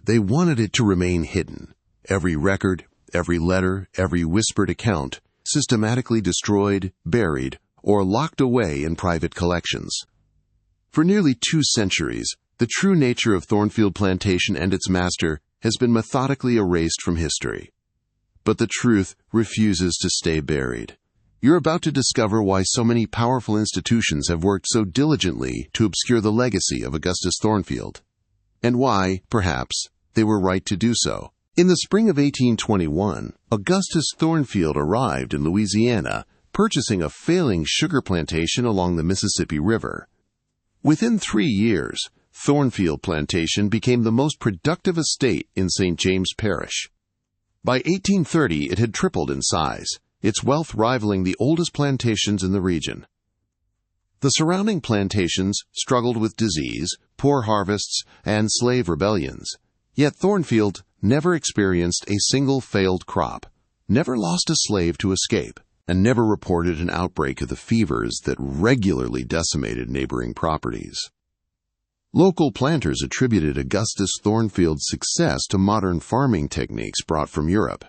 They wanted it to remain hidden. Every record, every letter, every whispered account, systematically destroyed, buried, or locked away in private collections. For nearly 2 centuries, the true nature of Thornfield Plantation and its master has been methodically erased from history. But the truth refuses to stay buried. You're about to discover why so many powerful institutions have worked so diligently to obscure the legacy of Augustus Thornfield, and why, perhaps, they were right to do so. In the spring of 1821, Augustus Thornfield arrived in Louisiana, purchasing a failing sugar plantation along the Mississippi River. Within 3 years, Thornfield Plantation became the most productive estate in St. James Parish. By 1830, it had tripled in size, its wealth rivaling the oldest plantations in the region. The surrounding plantations struggled with disease, poor harvests, and slave rebellions. Yet Thornfield never experienced a single failed crop, never lost a slave to escape, and never reported an outbreak of the fevers that regularly decimated neighboring properties. Local planters attributed Augustus Thornfield's success to modern farming techniques brought from Europe.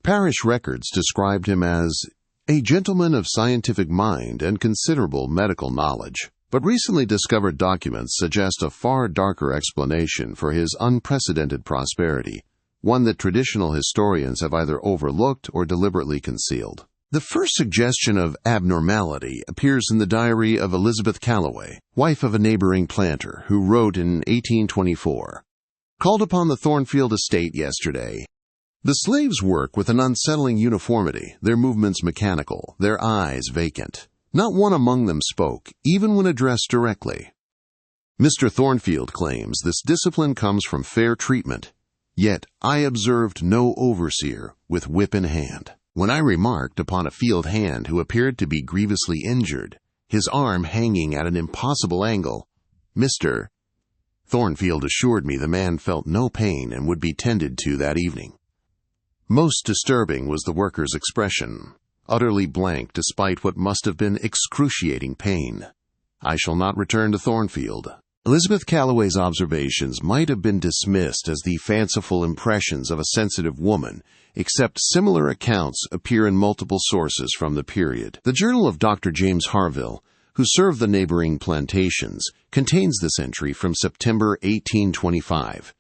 Parish records described him as a gentleman of scientific mind and considerable medical knowledge, but recently discovered documents suggest a far darker explanation for his unprecedented prosperity, one that traditional historians have either overlooked or deliberately concealed. The first suggestion of abnormality appears in the diary of Elizabeth Calloway, wife of a neighboring planter, who wrote in 1824, "Called upon the Thornfield estate yesterday. The slaves work with an unsettling uniformity, their movements mechanical, their eyes vacant. Not one among them spoke, even when addressed directly. Mr. Thornfield claims this discipline comes from fair treatment, yet I observed no overseer with whip in hand. When I remarked upon a field hand who appeared to be grievously injured, his arm hanging at an impossible angle, Mr. Thornfield assured me the man felt no pain and would be tended to that evening. Most disturbing was the worker's expression, utterly blank despite what must have been excruciating pain. I shall not return to Thornfield." Elizabeth Calloway's observations might have been dismissed as the fanciful impressions of a sensitive woman, except similar accounts appear in multiple sources from the period. The journal of Dr. James Harville, who served the neighboring plantations, contains this entry from September 1825.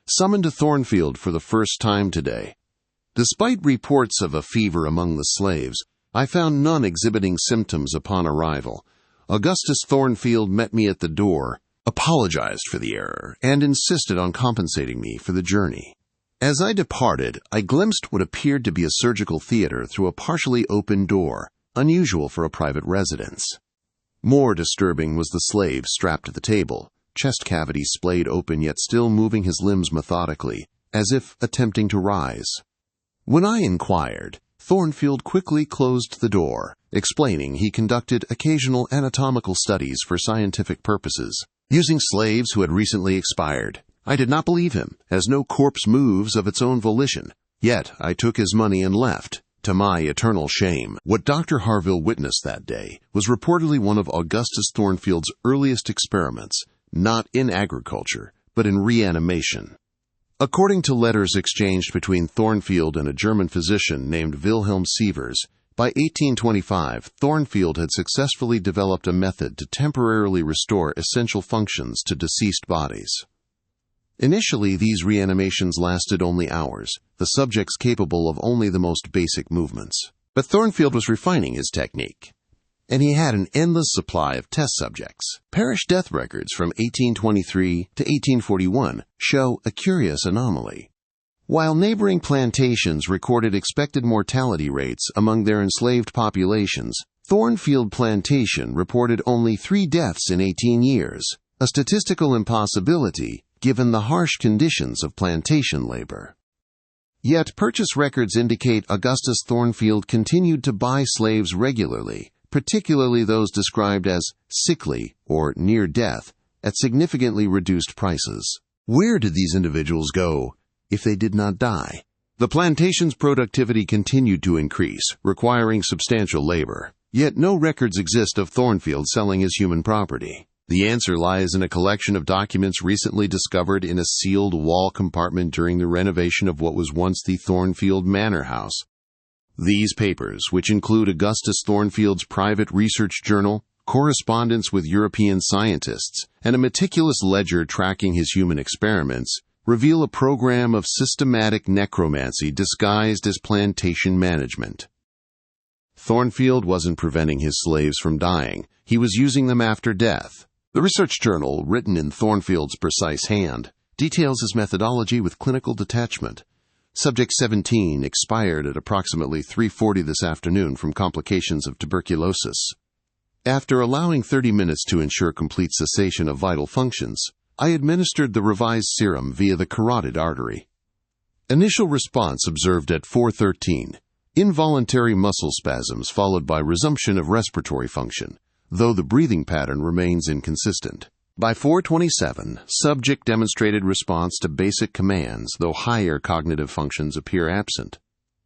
"Summoned to Thornfield for the first time today. Despite reports of a fever among the slaves, I found none exhibiting symptoms upon arrival. Augustus Thornfield met me at the door, apologized for the error, and insisted on compensating me for the journey. As I departed, I glimpsed what appeared to be a surgical theater through a partially open door, unusual for a private residence. More disturbing was the slave strapped to the table, chest cavity splayed open yet still moving his limbs methodically, as if attempting to rise. When I inquired, Thornfield quickly closed the door, explaining he conducted occasional anatomical studies for scientific purposes, using slaves who had recently expired. I did not believe him, as no corpse moves of its own volition. Yet I took his money and left, to my eternal shame." What Dr. Harville witnessed that day was reportedly one of Augustus Thornfield's earliest experiments, not in agriculture, but in reanimation. According to letters exchanged between Thornfield and a German physician named Wilhelm Sievers, by 1825, Thornfield had successfully developed a method to temporarily restore essential functions to deceased bodies. Initially, these reanimations lasted only hours, the subjects capable of only the most basic movements. But Thornfield was refining his technique, and he had an endless supply of test subjects. Parish death records from 1823 to 1841 show a curious anomaly. While neighboring plantations recorded expected mortality rates among their enslaved populations, Thornfield Plantation reported only 3 deaths in 18 years, a statistical impossibility given the harsh conditions of plantation labor. Yet purchase records indicate Augustus Thornfield continued to buy slaves regularly, particularly those described as sickly or near death, at significantly reduced prices. Where did these individuals go if they did not die? The plantation's productivity continued to increase, requiring substantial labor. Yet no records exist of Thornfield selling his human property. The answer lies in a collection of documents recently discovered in a sealed wall compartment during the renovation of what was once the Thornfield Manor House. These papers, which include Augustus Thornfield's private research journal, correspondence with European scientists, and a meticulous ledger tracking his human experiments, reveal a program of systematic necromancy disguised as plantation management. Thornfield wasn't preventing his slaves from dying, he was using them after death. The research journal, written in Thornfield's precise hand, details his methodology with clinical detachment. Subject 17 expired at approximately 3:40 this afternoon from complications of tuberculosis. After allowing 30 minutes to ensure complete cessation of vital functions, I administered the revised serum via the carotid artery. Initial response observed at 4:13. Involuntary muscle spasms followed by resumption of respiratory function, though the breathing pattern remains inconsistent. By 4:27, subject demonstrated response to basic commands, though higher cognitive functions appear absent.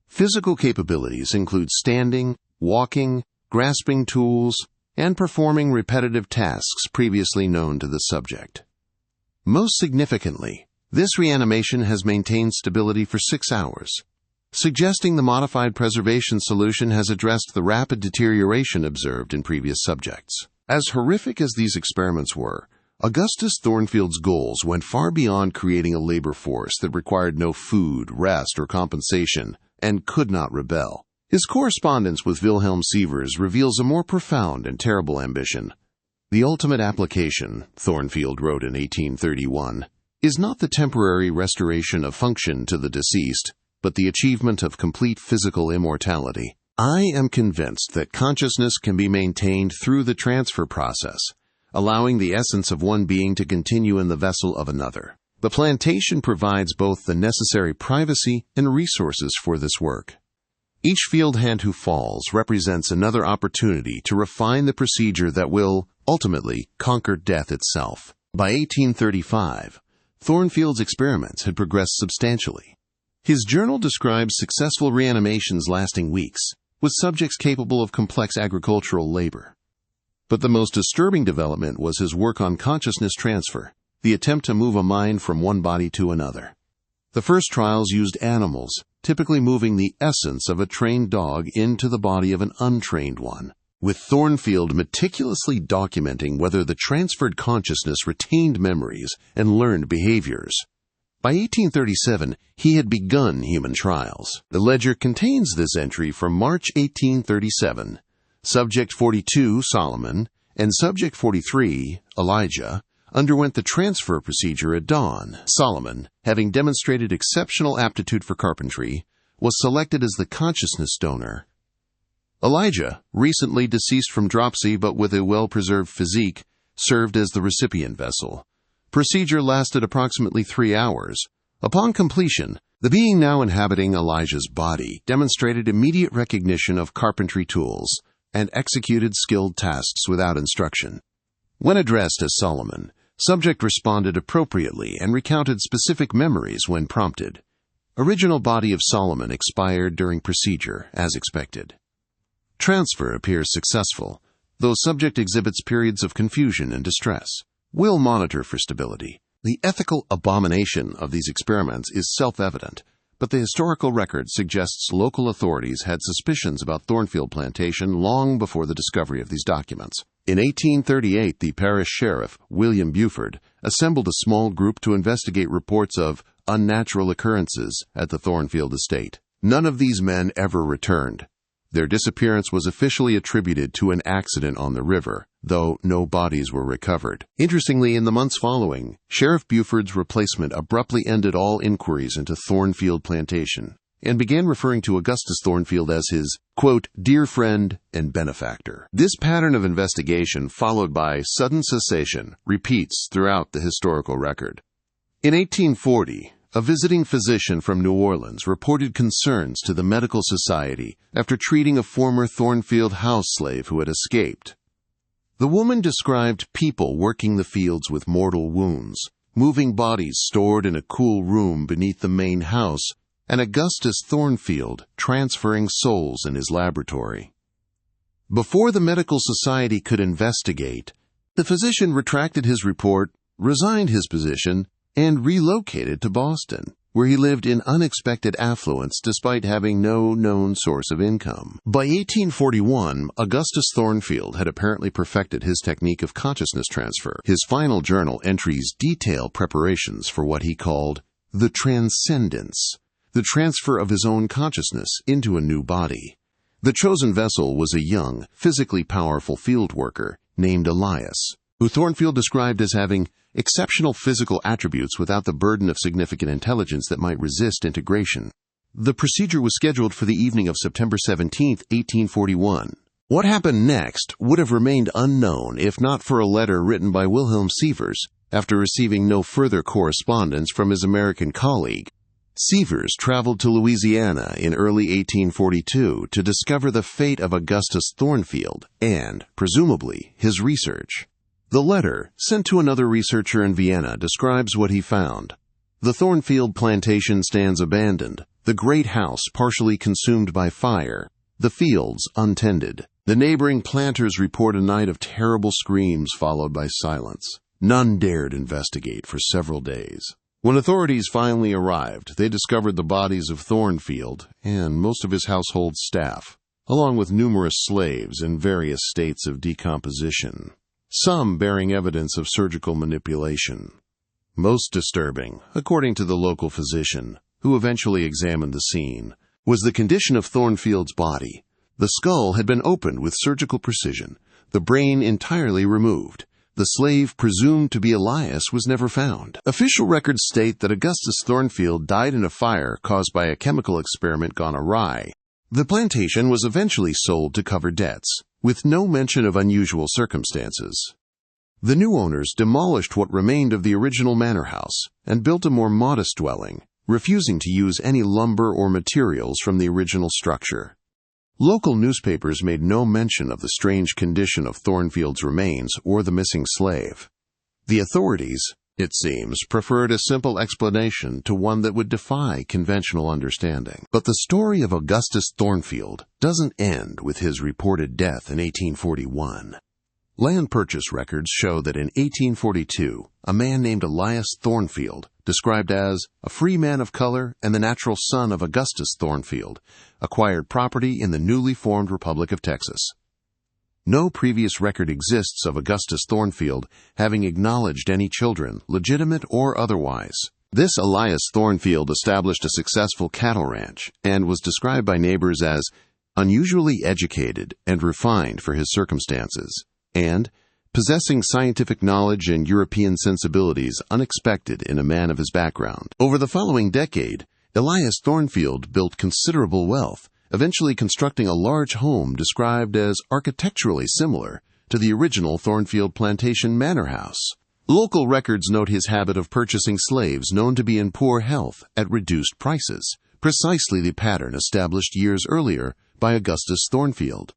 Physical capabilities include standing, walking, grasping tools, and performing repetitive tasks previously known to the subject. Most significantly, this reanimation has maintained stability for 6 hours, suggesting the modified preservation solution has addressed the rapid deterioration observed in previous subjects. As horrific as these experiments were, Augustus Thornfield's goals went far beyond creating a labor force that required no food, rest, or compensation, and could not rebel. His correspondence with Wilhelm Sievers reveals a more profound and terrible ambition. The ultimate application, Thornfield wrote in 1831, is not the temporary restoration of function to the deceased, but the achievement of complete physical immortality. I am convinced that consciousness can be maintained through the transfer process, allowing the essence of one being to continue in the vessel of another. The plantation provides both the necessary privacy and resources for this work. Each field hand who falls represents another opportunity to refine the procedure that will, ultimately, conquer death itself. By 1835, Thornfield's experiments had progressed substantially. His journal describes successful reanimations lasting weeks, with subjects capable of complex agricultural labor. But the most disturbing development was his work on consciousness transfer, the attempt to move a mind from one body to another. The first trials used animals, typically moving the essence of a trained dog into the body of an untrained one, with Thornfield meticulously documenting whether the transferred consciousness retained memories and learned behaviors. By 1837, he had begun human trials. The ledger contains this entry from March 1837. Subject 42, Solomon, and Subject 43, Elijah, underwent the transfer procedure at dawn. Solomon, having demonstrated exceptional aptitude for carpentry, was selected as the consciousness donor. Elijah, recently deceased from dropsy but with a well-preserved physique, served as the recipient vessel. Procedure lasted approximately 3 hours. Upon completion, the being now inhabiting Elijah's body demonstrated immediate recognition of carpentry tools and executed skilled tasks without instruction. When addressed as Solomon, subject responded appropriately and recounted specific memories when prompted. Original body of Solomon expired during procedure, as expected. Transfer appears successful, though subject exhibits periods of confusion and distress. Will monitor for stability. The ethical abomination of these experiments is self-evident, but the historical record suggests local authorities had suspicions about Thornfield Plantation long before the discovery of these documents. In 1838, the parish sheriff, William Buford, assembled a small group to investigate reports of unnatural occurrences at the Thornfield estate. None of these men ever returned. Their disappearance was officially attributed to an accident on the river, though no bodies were recovered. Interestingly, in the months following, Sheriff Buford's replacement abruptly ended all inquiries into Thornfield Plantation and began referring to Augustus Thornfield as his, quote, dear friend and benefactor. This pattern of investigation, followed by sudden cessation, repeats throughout the historical record. In 1840, a visiting physician from New Orleans reported concerns to the medical society after treating a former Thornfield house slave who had escaped. The woman described people working the fields with mortal wounds, moving bodies stored in a cool room beneath the main house, and Augustus Thornfield transferring souls in his laboratory. Before the medical society could investigate, The physician retracted his report, resigned his position, and relocated to Boston, where he lived in unexpected affluence despite having no known source of income. By 1841, Augustus Thornfield had apparently perfected his technique of consciousness transfer. His final journal entries detail preparations for what he called the transcendence, the transfer of his own consciousness into a new body. The chosen vessel was a young, physically powerful field worker named Elias, who Thornfield described as having exceptional physical attributes without the burden of significant intelligence that might resist integration. The procedure was scheduled for the evening of September 17, 1841. What happened next would have remained unknown if not for a letter written by Wilhelm Sievers after receiving no further correspondence from his American colleague. Sievers traveled to Louisiana in early 1842 to discover the fate of Augustus Thornfield and, presumably, his research. The letter, sent to another researcher in Vienna, describes what he found. The Thornfield plantation stands abandoned, the great house partially consumed by fire, the fields untended. The neighboring planters report a night of terrible screams followed by silence. None dared investigate for several days. When authorities finally arrived, they discovered the bodies of Thornfield and most of his household staff, along with numerous slaves in various states of decomposition, some bearing evidence of surgical manipulation. Most disturbing, according to the local physician, who eventually examined the scene, was the condition of Thornfield's body. The skull had been opened with surgical precision, the brain entirely removed. The slave presumed to be Elias was never found. Official records state that Augustus Thornfield died in a fire caused by a chemical experiment gone awry. The plantation was eventually sold to cover debts, with no mention of unusual circumstances. The new owners demolished what remained of the original manor house and built a more modest dwelling, refusing to use any lumber or materials from the original structure. Local newspapers made no mention of the strange condition of Thornfield's remains or the missing slave. The authorities, it seems, preferred a simple explanation to one that would defy conventional understanding. But the story of Augustus Thornfield doesn't end with his reported death in 1841. Land purchase records show that in 1842, a man named Elias Thornfield, described as a free man of color and the natural son of Augustus Thornfield, acquired property in the newly formed Republic of Texas. No previous record exists of Augustus Thornfield having acknowledged any children, legitimate or otherwise. This Elias Thornfield established a successful cattle ranch and was described by neighbors as unusually educated and refined for his circumstances, and possessing scientific knowledge and European sensibilities unexpected in a man of his background. Over the following decade, Elias Thornfield built considerable wealth, eventually constructing a large home described as architecturally similar to the original Thornfield Plantation manor house. Local records note his habit of purchasing slaves known to be in poor health at reduced prices, precisely the pattern established years earlier by Augustus Thornfield.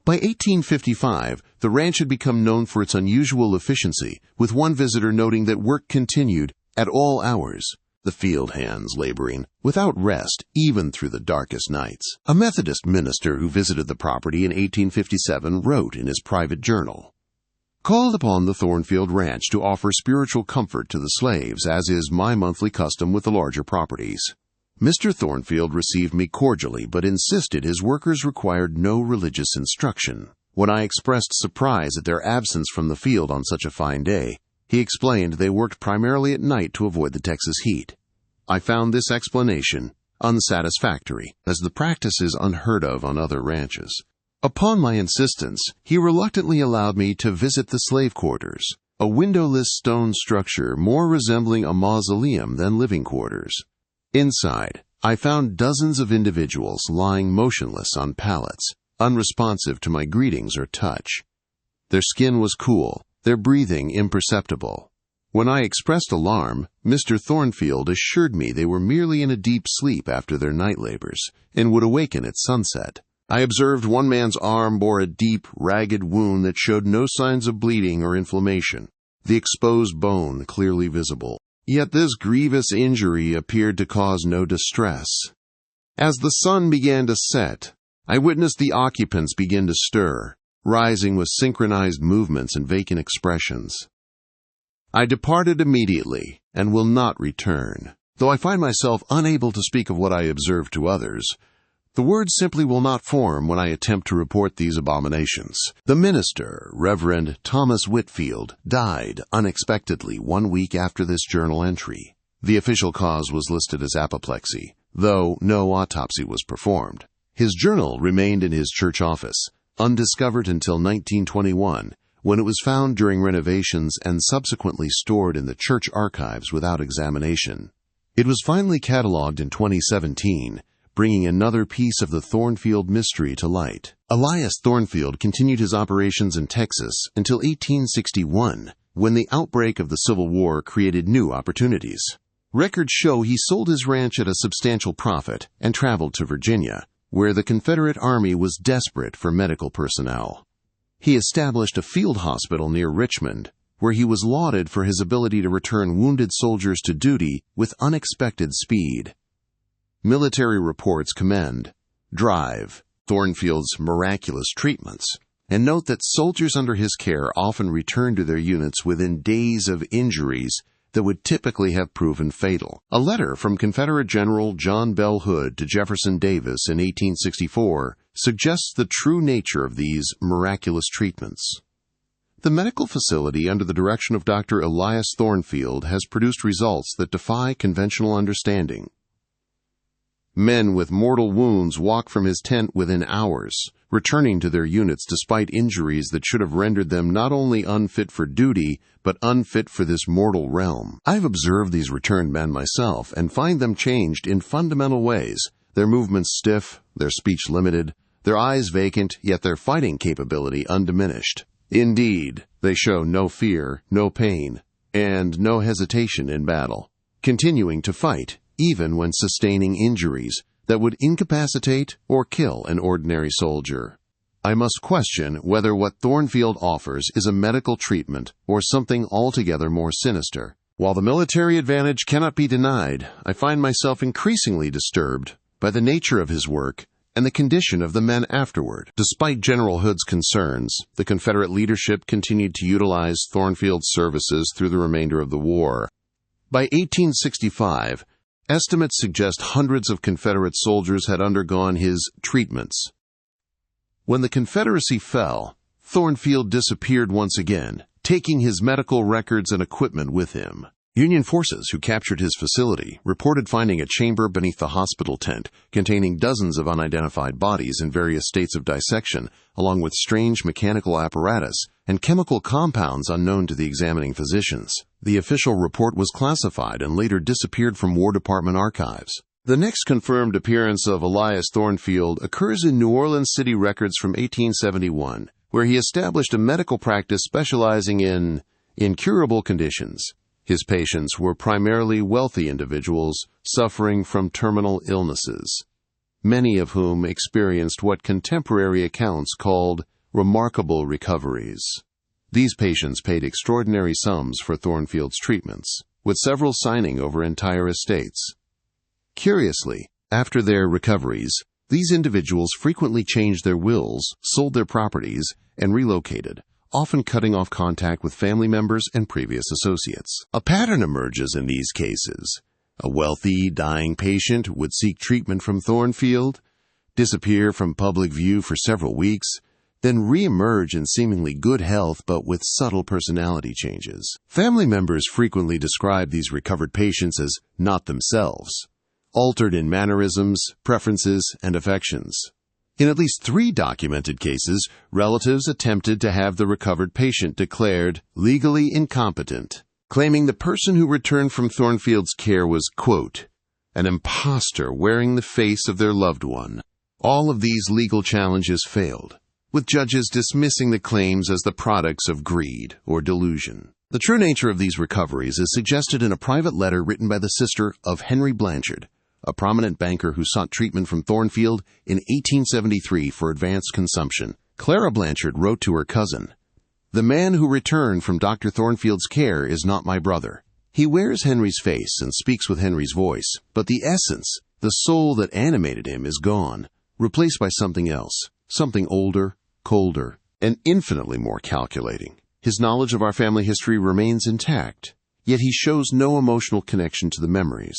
By 1855, the ranch had become known for its unusual efficiency, with one visitor noting that work continued at all hours, the field hands laboring without rest even through the darkest nights. A Methodist minister who visited the property in 1857 wrote in his private journal, "Called upon the Thornfield Ranch to offer spiritual comfort to the slaves, as is my monthly custom with the larger properties. Mr. Thornfield received me cordially, but insisted his workers required no religious instruction. When I expressed surprise at their absence from the field on such a fine day, he explained they worked primarily at night to avoid the Texas heat. I found this explanation unsatisfactory, as the practice is unheard of on other ranches. Upon my insistence, he reluctantly allowed me to visit the slave quarters, a windowless stone structure more resembling a mausoleum than living quarters. Inside, I found dozens of individuals lying motionless on pallets, unresponsive to my greetings or touch. Their skin was cool, their breathing imperceptible. When I expressed alarm, Mr. Thornfield assured me they were merely in a deep sleep after their night labors, and would awaken at sunset. I observed one man's arm bore a deep, ragged wound that showed no signs of bleeding or inflammation, the exposed bone clearly visible. Yet this grievous injury appeared to cause no distress. As the sun began to set, I witnessed the occupants begin to stir, rising with synchronized movements and vacant expressions. I departed immediately and will not return. Though I find myself unable to speak of what I observed to others, the words simply will not form when I attempt to report these abominations. The minister, Reverend Thomas Whitfield, died unexpectedly 1 week after this journal entry. The official cause was listed as apoplexy, though no autopsy was performed. His journal remained in his church office, undiscovered until 1921, when it was found during renovations and subsequently stored in the church archives without examination. It was finally catalogued in 2017, bringing another piece of the Thornfield mystery to light. Elias Thornfield continued his operations in Texas until 1861, when the outbreak of the Civil War created new opportunities. Records show he sold his ranch at a substantial profit and traveled to Virginia, where the Confederate Army was desperate for medical personnel. He established a field hospital near Richmond, where he was lauded for his ability to return wounded soldiers to duty with unexpected speed. Military reports commend, drive, Thornfield's miraculous treatments, and note that soldiers under his care often returned to their units within days of injuries that would typically have proven fatal. A letter from Confederate General John Bell Hood to Jefferson Davis in 1864 suggests the true nature of these miraculous treatments. The medical facility under the direction of Dr. Elias Thornfield has produced results that defy conventional understanding. Men with mortal wounds walk from his tent within hours, returning to their units despite injuries that should have rendered them not only unfit for duty, but unfit for this mortal realm. I've observed these returned men myself and find them changed in fundamental ways, their movements stiff, their speech limited, their eyes vacant, yet their fighting capability undiminished. Indeed, they show no fear, no pain, and no hesitation in battle, continuing to fight even when sustaining injuries that would incapacitate or kill an ordinary soldier. I must question whether what Thornfield offers is a medical treatment or something altogether more sinister. While the military advantage cannot be denied, I find myself increasingly disturbed by the nature of his work and the condition of the men afterward. Despite General Hood's concerns, the Confederate leadership continued to utilize Thornfield's services through the remainder of the war. By 1865, estimates suggest hundreds of Confederate soldiers had undergone his treatments. When the Confederacy fell, Thornfield disappeared once again, taking his medical records and equipment with him. Union forces who captured his facility reported finding a chamber beneath the hospital tent containing dozens of unidentified bodies in various states of dissection, along with strange mechanical apparatus and chemical compounds unknown to the examining physicians. The official report was classified and later disappeared from War Department archives. The next confirmed appearance of Elias Thornfield occurs in New Orleans City records from 1871, where he established a medical practice specializing in incurable conditions. His patients were primarily wealthy individuals suffering from terminal illnesses, many of whom experienced what contemporary accounts called remarkable recoveries. These patients paid extraordinary sums for Thornfield's treatments, with several signing over entire estates. Curiously, after their recoveries, these individuals frequently changed their wills, sold their properties, and relocated, often cutting off contact with family members and previous associates. A pattern emerges in these cases. A wealthy, dying patient would seek treatment from Thornfield, disappear from public view for several weeks, then reemerge in seemingly good health but with subtle personality changes. Family members frequently describe these recovered patients as not themselves, altered in mannerisms, preferences, and affections. In at least 3 documented cases, relatives attempted to have the recovered patient declared legally incompetent, claiming the person who returned from Thornfield's care was, quote, an imposter wearing the face of their loved one. All of these legal challenges failed, with judges dismissing the claims as the products of greed or delusion. The true nature of these recoveries is suggested in a private letter written by the sister of Henry Blanchard, a prominent banker who sought treatment from Thornfield in 1873 for advanced consumption. Clara Blanchard wrote to her cousin, "The man who returned from Dr. Thornfield's care is not my brother. He wears Henry's face and speaks with Henry's voice, but the essence, the soul that animated him is gone, replaced by something else, something older, colder, and infinitely more calculating. His knowledge of our family history remains intact, yet he shows no emotional connection to the memories.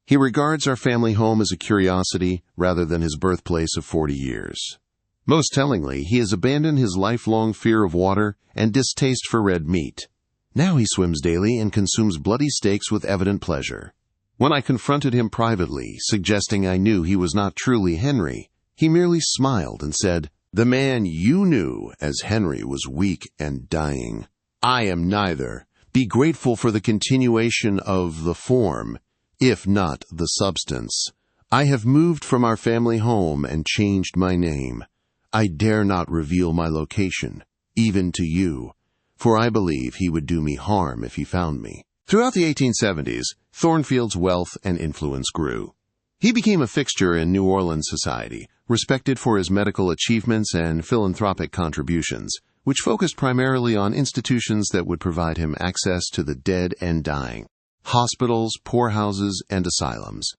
He regards our family home as a curiosity rather than his birthplace of 40 years. Most tellingly, he has abandoned his lifelong fear of water and distaste for red meat. Now he swims daily and consumes bloody steaks with evident pleasure. When I confronted him privately, suggesting I knew he was not truly Henry, he merely smiled and said, "The man you knew as Henry was weak and dying. I am neither. Be grateful for the continuation of the form, if not the substance. I have moved from our family home and changed my name. I dare not reveal my location, even to you, for I believe he would do me harm if he found me." Throughout the 1870s, Thornfield's wealth and influence grew. He became a fixture in New Orleans society, respected for his medical achievements and philanthropic contributions, which focused primarily on institutions that would provide him access to the dead and dying, hospitals, poorhouses, and asylums.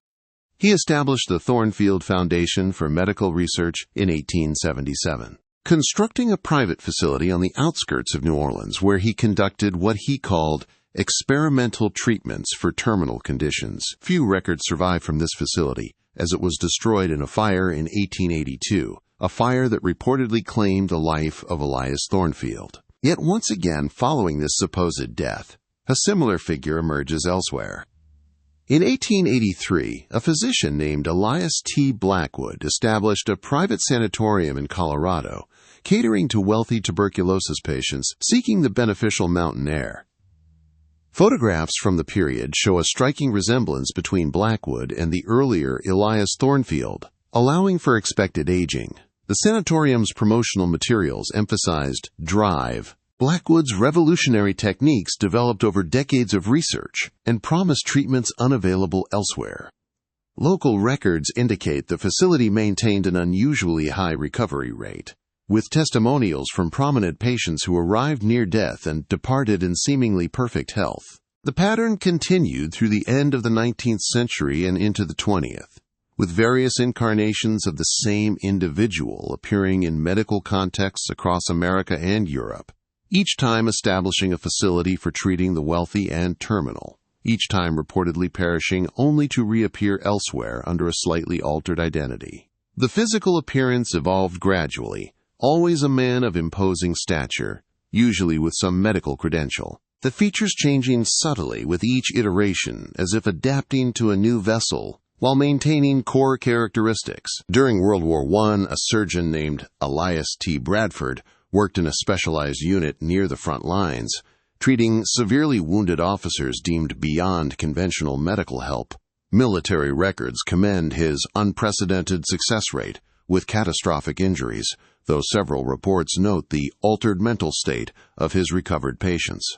He established the Thornfield Foundation for Medical Research in 1877, constructing a private facility on the outskirts of New Orleans where he conducted what he called experimental treatments for terminal conditions. Few records survive from this facility, as it was destroyed in a fire in 1882, a fire that reportedly claimed the life of Augustus Thornfield. Yet once again, following this supposed death, a similar figure emerges elsewhere. In 1883, a physician named Elias T. Blackwood established a private sanatorium in Colorado, catering to wealthy tuberculosis patients seeking the beneficial mountain air. Photographs from the period show a striking resemblance between Blackwood and the earlier Augustus Thornfield, allowing for expected aging. The sanatorium's promotional materials emphasized drive, Blackwood's revolutionary techniques developed over decades of research, and promised treatments unavailable elsewhere. Local records indicate the facility maintained an unusually high recovery rate, with testimonials from prominent patients who arrived near death and departed in seemingly perfect health. The pattern continued through the end of the 19th century and into the 20th, with various incarnations of the same individual appearing in medical contexts across America and Europe, each time establishing a facility for treating the wealthy and terminal, each time reportedly perishing only to reappear elsewhere under a slightly altered identity. The physical appearance evolved gradually, always a man of imposing stature, usually with some medical credential, the features changing subtly with each iteration as if adapting to a new vessel while maintaining core characteristics. During World War I, a surgeon named Elias T. Bradford worked in a specialized unit near the front lines, treating severely wounded officers deemed beyond conventional medical help. Military records commend his unprecedented success rate with catastrophic injuries, though several reports note the altered mental state of his recovered patients.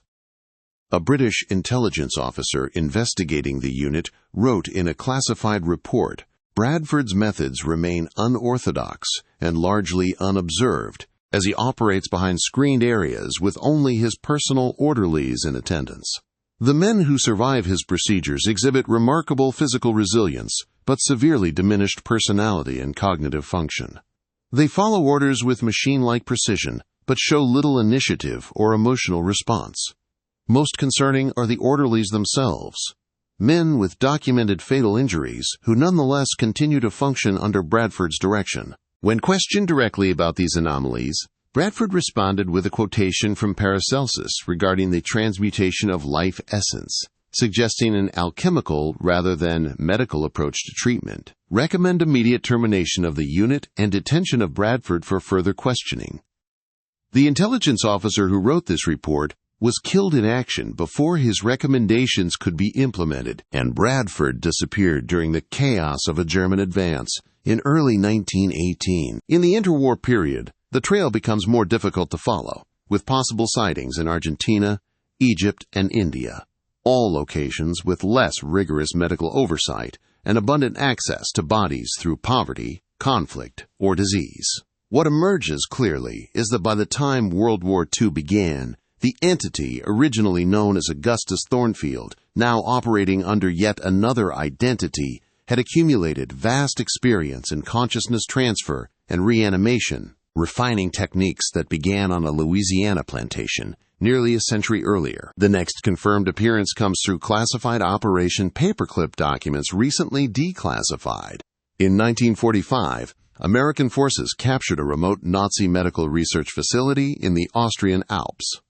A British intelligence officer investigating the unit wrote in a classified report, "Bradford's methods remain unorthodox and largely unobserved, as he operates behind screened areas with only his personal orderlies in attendance. The men who survive his procedures exhibit remarkable physical resilience, but severely diminished personality and cognitive function. They follow orders with machine-like precision, but show little initiative or emotional response. Most concerning are the orderlies themselves, men with documented fatal injuries who nonetheless continue to function under Bradford's direction." When questioned directly about these anomalies, Bradford responded with a quotation from Paracelsus regarding the transmutation of life essence, suggesting an alchemical rather than medical approach to treatment. Recommend immediate termination of the unit and detention of Bradford for further questioning. The intelligence officer who wrote this report was killed in action before his recommendations could be implemented, and Bradford disappeared during the chaos of a German advance in early 1918. In the interwar period, the trail becomes more difficult to follow, with possible sightings in Argentina, Egypt, and India, all locations with less rigorous medical oversight and abundant access to bodies through poverty, conflict, or disease. What emerges clearly is that by the time World War II began, the entity originally known as Augustus Thornfield, now operating under yet another identity, had accumulated vast experience in consciousness transfer and reanimation, refining techniques that began on a Louisiana plantation nearly a century earlier. The next confirmed appearance comes through classified Operation Paperclip documents recently declassified. In 1945, American forces captured a remote Nazi medical research facility in the Austrian Alps.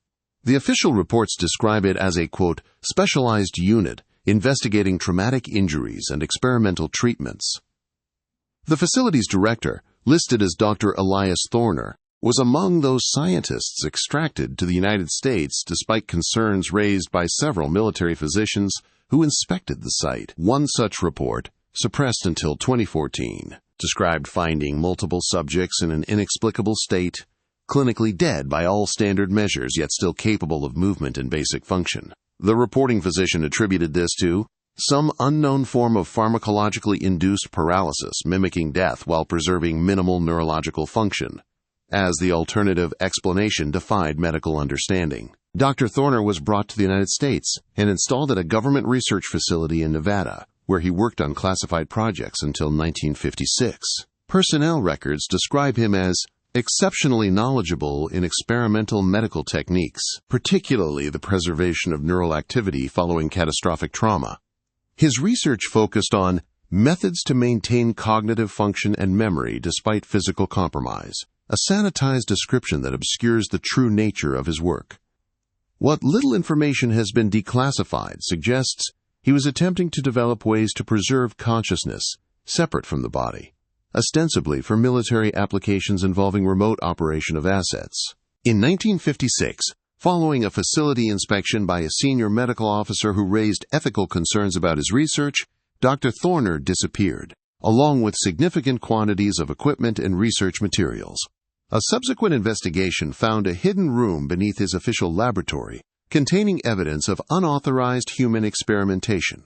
The official reports describe it as a, quote, specialized unit investigating traumatic injuries and experimental treatments. The facility's director, listed as Dr. Elias Thorner, was among those scientists extracted to the United States despite concerns raised by several military physicians who inspected the site. One such report, suppressed until 2014, described finding multiple subjects in an inexplicable state, clinically dead by all standard measures yet still capable of movement and basic function. The reporting physician attributed this to some unknown form of pharmacologically induced paralysis mimicking death while preserving minimal neurological function, as the alternative explanation defied medical understanding. Dr. Thorner was brought to the United States and installed at a government research facility in Nevada, where he worked on classified projects until 1956. Personnel records describe him as exceptionally knowledgeable in experimental medical techniques, particularly the preservation of neural activity following catastrophic trauma. His research focused on methods to maintain cognitive function and memory despite physical compromise, a sanitized description that obscures the true nature of his work. What little information has been declassified suggests he was attempting to develop ways to preserve consciousness separate from the body, ostensibly for military applications involving remote operation of assets. In 1956, following a facility inspection by a senior medical officer who raised ethical concerns about his research, Dr. Thorner disappeared, along with significant quantities of equipment and research materials. A subsequent investigation found a hidden room beneath his official laboratory containing evidence of unauthorized human experimentation.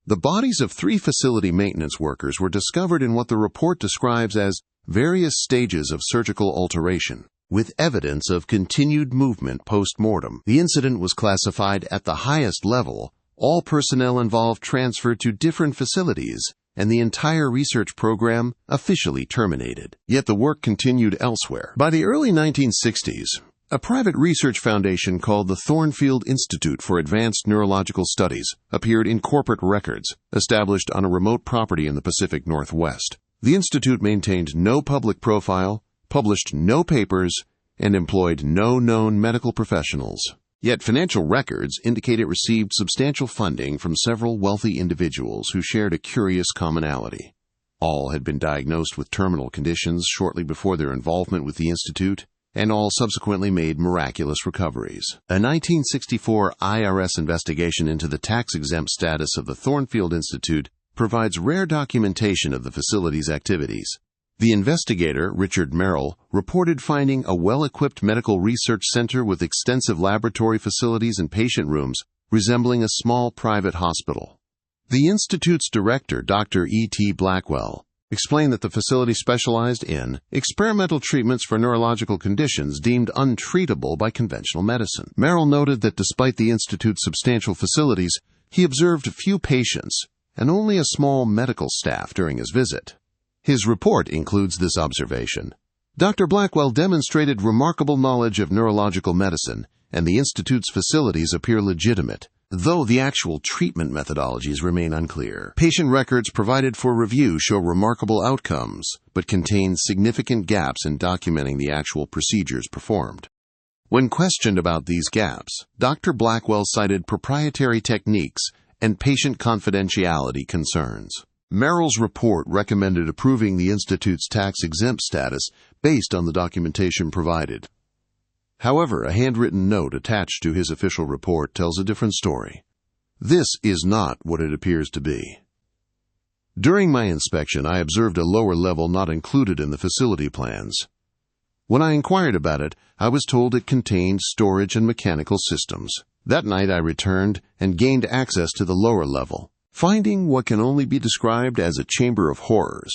The bodies of 3 facility maintenance workers were discovered in what the report describes as various stages of surgical alteration, with evidence of continued movement post-mortem. The incident was classified at the highest level, all personnel involved transferred to different facilities, and the entire research program officially terminated. Yet the work continued elsewhere. By the early 1960s, a private research foundation called the Thornfield Institute for Advanced Neurological Studies appeared in corporate records, established on a remote property in the Pacific Northwest. The institute maintained no public profile, published no papers, and employed no known medical professionals. Yet financial records indicate it received substantial funding from several wealthy individuals who shared a curious commonality. All had been diagnosed with terminal conditions shortly before their involvement with the institute, and all subsequently made miraculous recoveries. A 1964 IRS investigation into the tax-exempt status of the Thornfield Institute provides rare documentation of the facility's activities. The investigator, Richard Merrill, reported finding a well-equipped medical research center with extensive laboratory facilities and patient rooms resembling a small private hospital. The institute's director, Dr. E.T. Blackwell, explained that the facility specialized in experimental treatments for neurological conditions deemed untreatable by conventional medicine. Merrill noted that despite the institute's substantial facilities, he observed few patients and only a small medical staff during his visit. His report includes this observation. Dr. Blackwell demonstrated remarkable knowledge of neurological medicine, and the institute's facilities appear legitimate, though the actual treatment methodologies remain unclear. Patient records provided for review show remarkable outcomes, but contain significant gaps in documenting the actual procedures performed. When questioned about these gaps, Dr. Blackwell cited proprietary techniques and patient confidentiality concerns. Merrill's report recommended approving the Institute's tax-exempt status based on the documentation provided. However, a handwritten note attached to his official report tells a different story. This is not what it appears to be. During my inspection, I observed a lower level not included in the facility plans. When I inquired about it, I was told it contained storage and mechanical systems. That night I returned and gained access to the lower level, finding what can only be described as a chamber of horrors.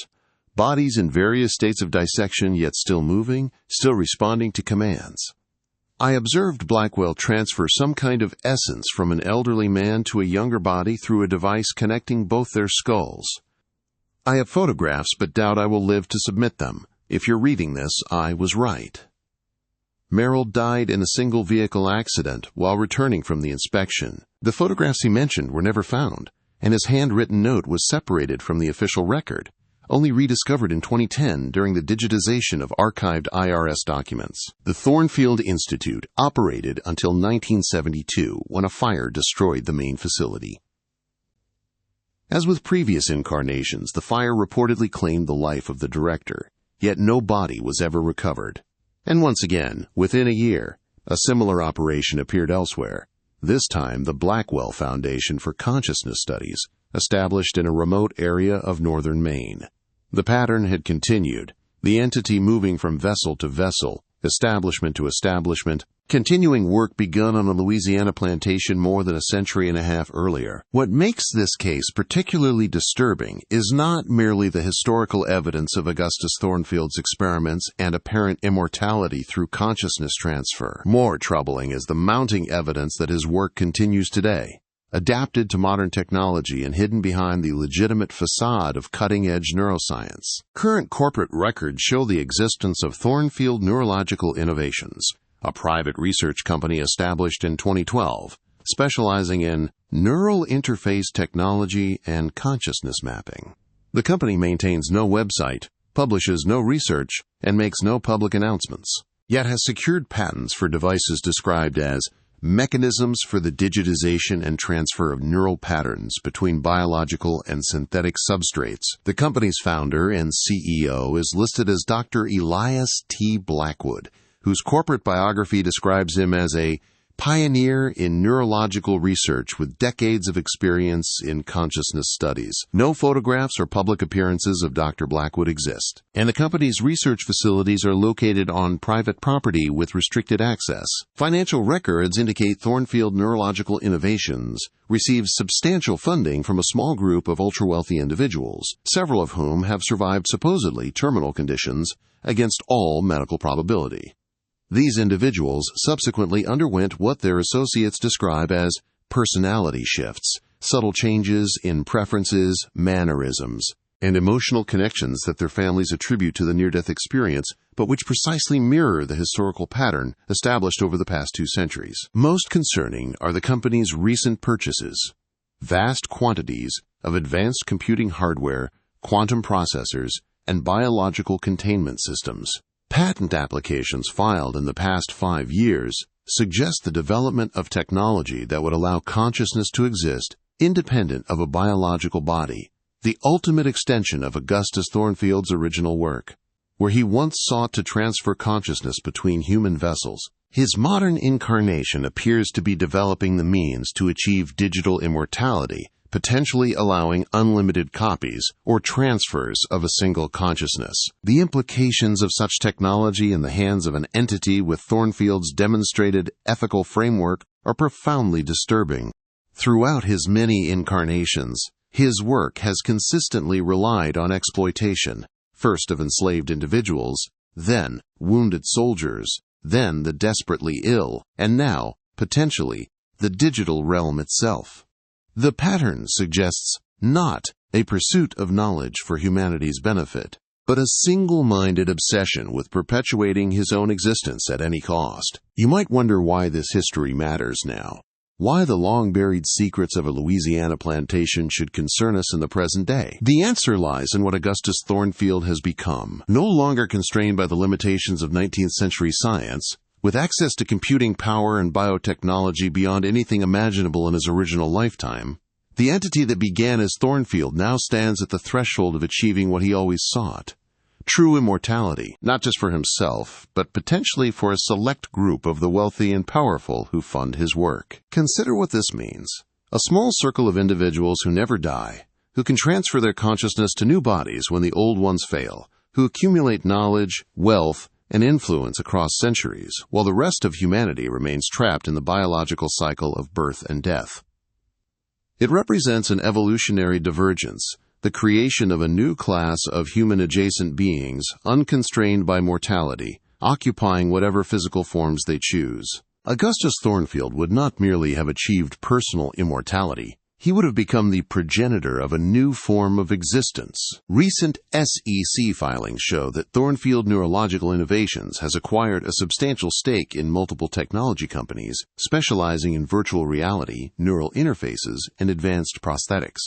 Bodies in various states of dissection, yet still moving, still responding to commands. I observed Blackwell transfer some kind of essence from an elderly man to a younger body through a device connecting both their skulls. I have photographs, but doubt I will live to submit them. If you're reading this, I was right. Merrill died in a single-vehicle accident while returning from the inspection. The photographs he mentioned were never found, and his handwritten note was separated from the official record, only rediscovered in 2010 during the digitization of archived IRS documents. The Thornfield Institute operated until 1972, when a fire destroyed the main facility. As with previous incarnations, the fire reportedly claimed the life of the director, yet no body was ever recovered. And once again, within a year, a similar operation appeared elsewhere, this time the Blackwell Foundation for Consciousness Studies, established in a remote area of northern Maine. The pattern had continued, the entity moving from vessel to vessel, establishment to establishment, continuing work begun on a Louisiana plantation more than a century and a half earlier. What makes this case particularly disturbing is not merely the historical evidence of Augustus Thornfield's experiments and apparent immortality through consciousness transfer. More troubling is the mounting evidence that his work continues today, adapted to modern technology and hidden behind the legitimate facade of cutting-edge neuroscience. Current corporate records show the existence of Thornfield Neurological Innovations, a private research company established in 2012, specializing in neural interface technology and consciousness mapping. The company maintains no website, publishes no research, and makes no public announcements, yet has secured patents for devices described as mechanisms for the digitization and transfer of neural patterns between biological and synthetic substrates. The company's founder and CEO is listed as Dr. Elias T. Blackwood, whose corporate biography describes him as a pioneer in neurological research with decades of experience in consciousness studies. No photographs or public appearances of Dr. Blackwood exist, and the company's research facilities are located on private property with restricted access. Financial records indicate Thornfield Neurological Innovations receives substantial funding from a small group of ultra-wealthy individuals, several of whom have survived supposedly terminal conditions against all medical probability. These individuals subsequently underwent what their associates describe as personality shifts, subtle changes in preferences, mannerisms, and emotional connections that their families attribute to the near-death experience, but which precisely mirror the historical pattern established over the past 2 centuries. Most concerning are the company's recent purchases: vast quantities of advanced computing hardware, quantum processors, and biological containment systems. Patent applications filed in the past 5 years suggest the development of technology that would allow consciousness to exist independent of a biological body, the ultimate extension of Augustus Thornfield's original work. Where he once sought to transfer consciousness between human vessels, his modern incarnation appears to be developing the means to achieve digital immortality, potentially allowing unlimited copies or transfers of a single consciousness. The implications of such technology in the hands of an entity with Thornfield's demonstrated ethical framework are profoundly disturbing. Throughout his many incarnations, his work has consistently relied on exploitation, first of enslaved individuals, then wounded soldiers, then the desperately ill, and now, potentially, the digital realm itself. The pattern suggests not a pursuit of knowledge for humanity's benefit, but a single-minded obsession with perpetuating his own existence at any cost. You might wonder why this history matters now. Why the long-buried secrets of a Louisiana plantation should concern us in the present day. The answer lies in what Augustus Thornfield has become. No longer constrained by the limitations of 19th century science, with access to computing power and biotechnology beyond anything imaginable in his original lifetime, the entity that began as Thornfield now stands at the threshold of achieving what he always sought: true immortality, not just for himself, but potentially for a select group of the wealthy and powerful who fund his work. Consider what this means. A small circle of individuals who never die, who can transfer their consciousness to new bodies when the old ones fail, who accumulate knowledge, wealth, and influence across centuries, while the rest of humanity remains trapped in the biological cycle of birth and death. It represents an evolutionary divergence, the creation of a new class of human-adjacent beings, unconstrained by mortality, occupying whatever physical forms they choose. Augustus Thornfield would not merely have achieved personal immortality, he would have become the progenitor of a new form of existence. Recent SEC filings show that Thornfield Neurological Innovations has acquired a substantial stake in multiple technology companies specializing in virtual reality, neural interfaces, and advanced prosthetics.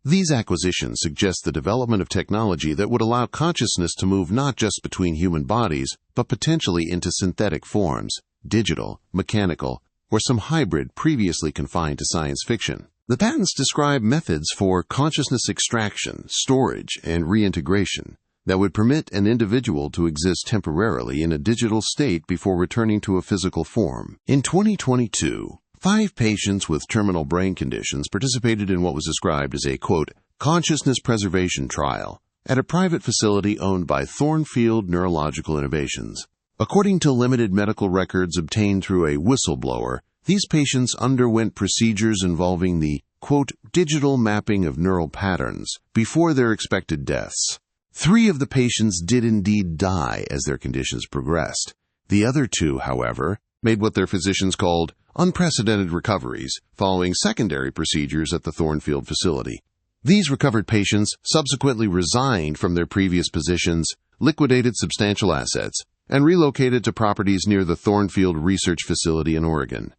These acquisitions suggest the development of technology that would allow consciousness to move not just between human bodies, but potentially into synthetic forms, digital, mechanical, or some hybrid previously confined to science fiction. The patents describe methods for consciousness extraction, storage, and reintegration that would permit an individual to exist temporarily in a digital state before returning to a physical form. In 2022, 5 patients with terminal brain conditions participated in what was described as a, quote, consciousness preservation trial at a private facility owned by Thornfield Neurological Innovations. According to limited medical records obtained through a whistleblower, these patients underwent procedures involving the, quote, digital mapping of neural patterns before their expected deaths. 3 of the patients did indeed die as their conditions progressed. The other 2, however, made what their physicians called unprecedented recoveries following secondary procedures at the Thornfield facility. These recovered patients subsequently resigned from their previous positions, liquidated substantial assets, and relocated to properties near the Thornfield Research Facility in Oregon.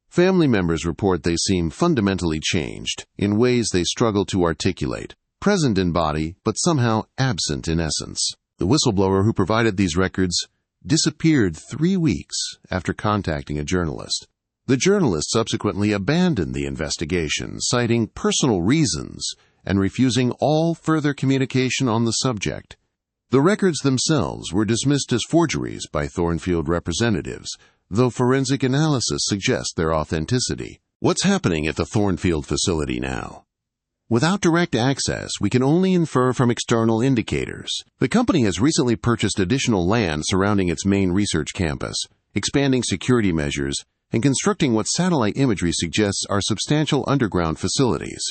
Family members report they seem fundamentally changed in ways they struggle to articulate, present in body but somehow absent in essence. The whistleblower who provided these records disappeared 3 weeks after contacting a journalist. The journalist subsequently abandoned the investigation, citing personal reasons and refusing all further communication on the subject. The records themselves were dismissed as forgeries by Thornfield representatives, though forensic analysis suggests their authenticity. What's happening at the Thornfield facility now? Without direct access, we can only infer from external indicators. The company has recently purchased additional land surrounding its main research campus, expanding security measures, and constructing what satellite imagery suggests are substantial underground facilities.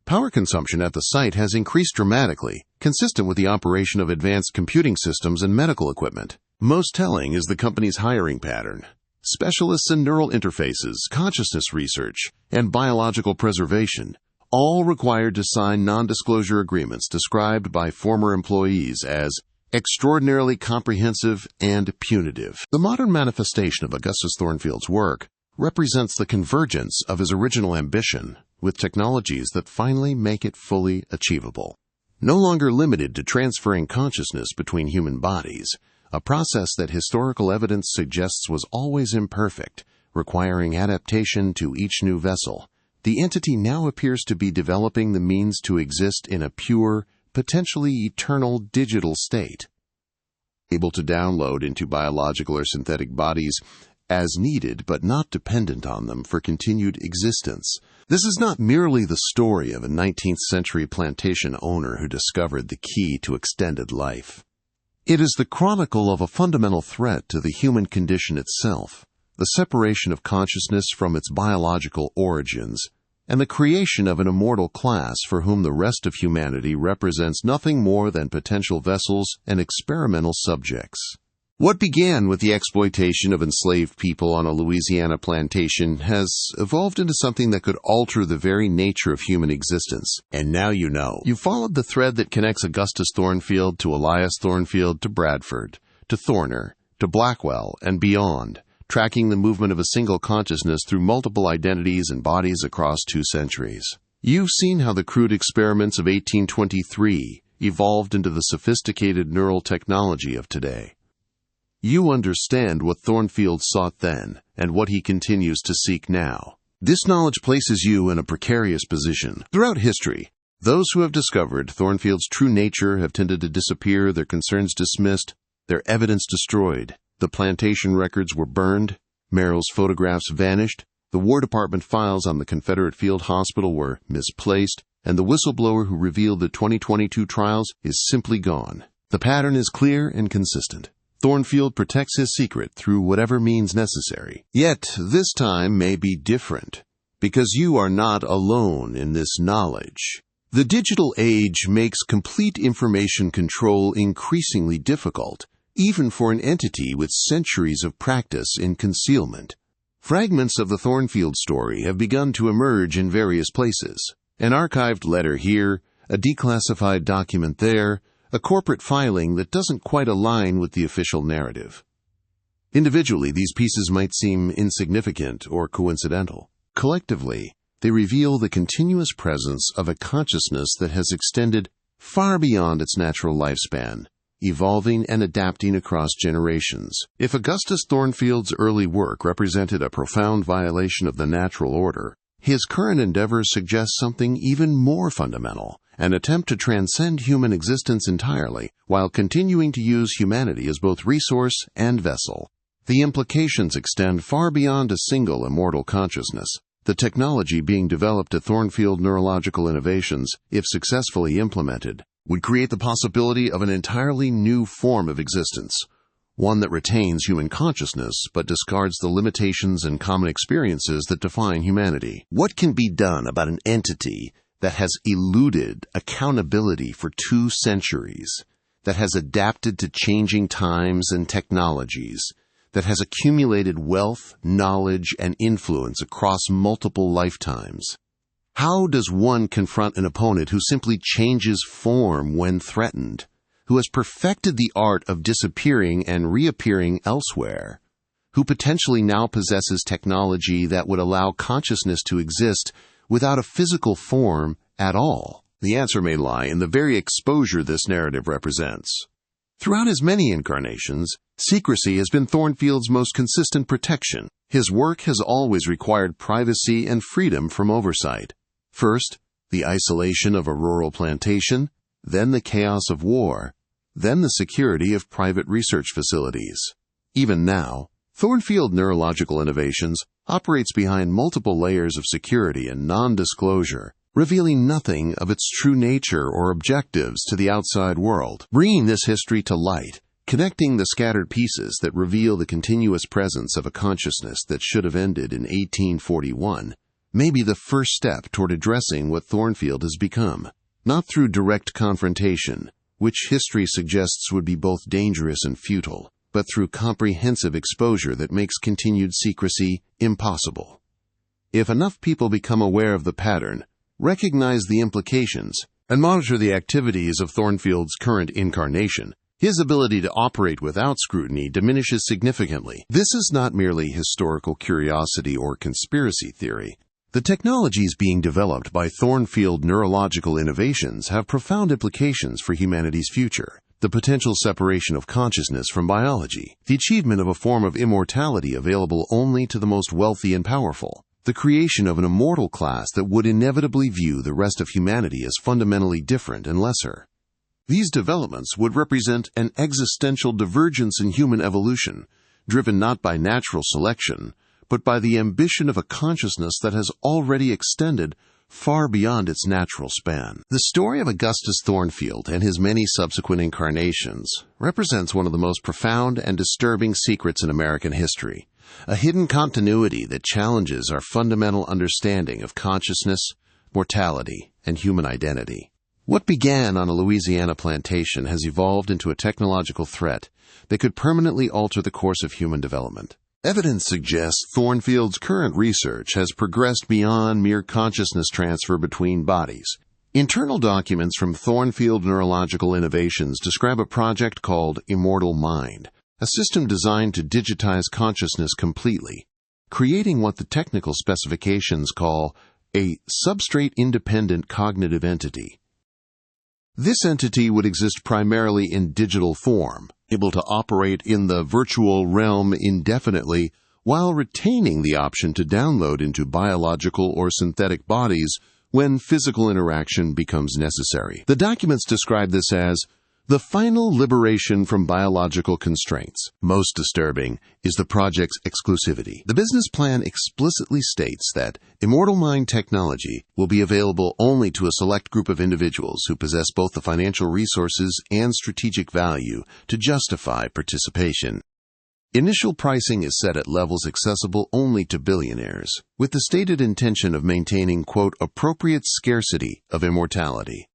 Power consumption at the site has increased dramatically, consistent with the operation of advanced computing systems and medical equipment. Most telling is the company's hiring pattern. Specialists in neural interfaces, consciousness research, and biological preservation, all required to sign non-disclosure agreements described by former employees as extraordinarily comprehensive and punitive. The modern manifestation of Augustus Thornfield's work represents the convergence of his original ambition with technologies that finally make it fully achievable. No longer limited to transferring consciousness between human bodies, a process that historical evidence suggests was always imperfect, requiring adaptation to each new vessel, the entity now appears to be developing the means to exist in a pure, potentially eternal digital state, able to download into biological or synthetic bodies as needed but not dependent on them for continued existence. This is not merely the story of a 19th century plantation owner who discovered the key to extended life. It is the chronicle of a fundamental threat to the human condition itself, the separation of consciousness from its biological origins, and the creation of an immortal class for whom the rest of humanity represents nothing more than potential vessels and experimental subjects. What began with the exploitation of enslaved people on a Louisiana plantation has evolved into something that could alter the very nature of human existence. And now you know. You followed the thread that connects Augustus Thornfield to Elias Thornfield to Bradford, to Thorner, to Blackwell, and beyond, tracking the movement of a single consciousness through multiple identities and bodies across 2 centuries. You've seen how the crude experiments of 1823 evolved into the sophisticated neural technology of today. You understand what Thornfield sought then, and what he continues to seek now. This knowledge places you in a precarious position. Throughout history, those who have discovered Thornfield's true nature have tended to disappear, their concerns dismissed, their evidence destroyed. The plantation records were burned, Merrill's photographs vanished, the War Department files on the Confederate Field Hospital were misplaced, and the whistleblower who revealed the 2022 trials is simply gone. The pattern is clear and consistent. Thornfield protects his secret through whatever means necessary. Yet this time may be different, because you are not alone in this knowledge. The digital age makes complete information control increasingly difficult, even for an entity with centuries of practice in concealment. Fragments of the Thornfield story have begun to emerge in various places. An archived letter here, a declassified document there, a corporate filing that doesn't quite align with the official narrative. Individually, these pieces might seem insignificant or coincidental. Collectively, they reveal the continuous presence of a consciousness that has extended far beyond its natural lifespan, evolving and adapting across generations. If Augustus Thornfield's early work represented a profound violation of the natural order, his current endeavors suggest something even more fundamental, an attempt to transcend human existence entirely while continuing to use humanity as both resource and vessel. The implications extend far beyond a single immortal consciousness. The technology being developed at Thornfield Neurological Innovations, if successfully implemented, would create the possibility of an entirely new form of existence, one that retains human consciousness but discards the limitations and common experiences that define humanity. What can be done about an entity that has eluded accountability for 2 centuries, that has adapted to changing times and technologies, that has accumulated wealth, knowledge, and influence across multiple lifetimes? How does one confront an opponent who simply changes form when threatened, who has perfected the art of disappearing and reappearing elsewhere, who potentially now possesses technology that would allow consciousness to exist without a physical form at all? The answer may lie in the very exposure this narrative represents. Throughout his many incarnations, secrecy has been Thornfield's most consistent protection. His work has always required privacy and freedom from oversight. First, the isolation of a rural plantation, then the chaos of war, then the security of private research facilities. Even now, Thornfield Neurological Innovations operates behind multiple layers of security and non-disclosure, revealing nothing of its true nature or objectives to the outside world. Bringing this history to light, connecting the scattered pieces that reveal the continuous presence of a consciousness that should have ended in 1841, may be the first step toward addressing what Thornfield has become. Not through direct confrontation, which history suggests would be both dangerous and futile, but through comprehensive exposure that makes continued secrecy impossible. If enough people become aware of the pattern, recognize the implications, and monitor the activities of Thornfield's current incarnation, his ability to operate without scrutiny diminishes significantly. This is not merely historical curiosity or conspiracy theory. The technologies being developed by Thornfield Neurological Innovations have profound implications for humanity's future. The potential separation of consciousness from biology, the achievement of a form of immortality available only to the most wealthy and powerful, the creation of an immortal class that would inevitably view the rest of humanity as fundamentally different and lesser. These developments would represent an existential divergence in human evolution, driven not by natural selection, but by the ambition of a consciousness that has already extended far beyond its natural span. The story of Augustus Thornfield and his many subsequent incarnations represents one of the most profound and disturbing secrets in American history, a hidden continuity that challenges our fundamental understanding of consciousness, mortality, and human identity. What began on a Louisiana plantation has evolved into a technological threat that could permanently alter the course of human development. Evidence suggests Thornfield's current research has progressed beyond mere consciousness transfer between bodies. Internal documents from Thornfield Neurological Innovations describe a project called Immortal Mind, a system designed to digitize consciousness completely, creating what the technical specifications call a substrate-independent cognitive entity. This entity would exist primarily in digital form, able to operate in the virtual realm indefinitely while retaining the option to download into biological or synthetic bodies when physical interaction becomes necessary. The documents describe this as the final liberation from biological constraints. Most disturbing is the project's exclusivity. The business plan explicitly states that Immortal Mind technology will be available only to a select group of individuals who possess both the financial resources and strategic value to justify participation. Initial pricing is set at levels accessible only to billionaires, with the stated intention of maintaining, quote, appropriate scarcity of immortality.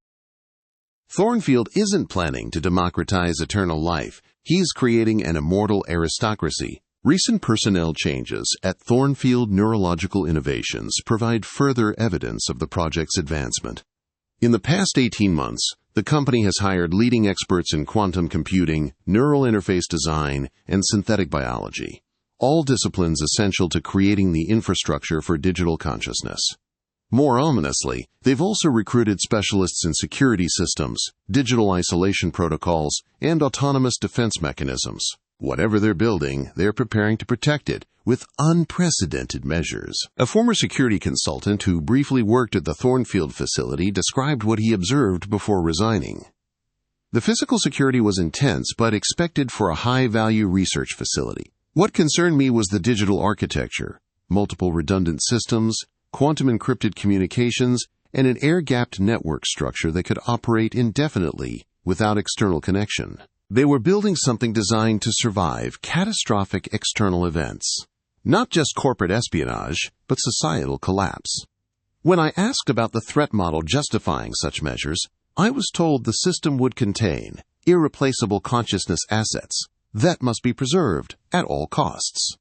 Thornfield isn't planning to democratize eternal life. He's creating an immortal aristocracy, Recent personnel changes at Thornfield Neurological Innovations provide further evidence of the project's advancement. In the past 18 months, the company has hired leading experts in quantum computing, neural interface design, and synthetic biology, all disciplines essential to creating the infrastructure for digital consciousness. More ominously, they've also recruited specialists in security systems, digital isolation protocols, and autonomous defense mechanisms. Whatever they're building, they're preparing to protect it with unprecedented measures. A former security consultant who briefly worked at the Thornfield facility described what he observed before resigning. The physical security was intense but expected for a high-value research facility. What concerned me was the digital architecture, multiple redundant systems, quantum encrypted communications, and an air-gapped network structure that could operate indefinitely without external connection. They were building something designed to survive catastrophic external events. Not just corporate espionage, but societal collapse. When I asked about the threat model justifying such measures, I was told the system would contain irreplaceable consciousness assets that must be preserved at all costs.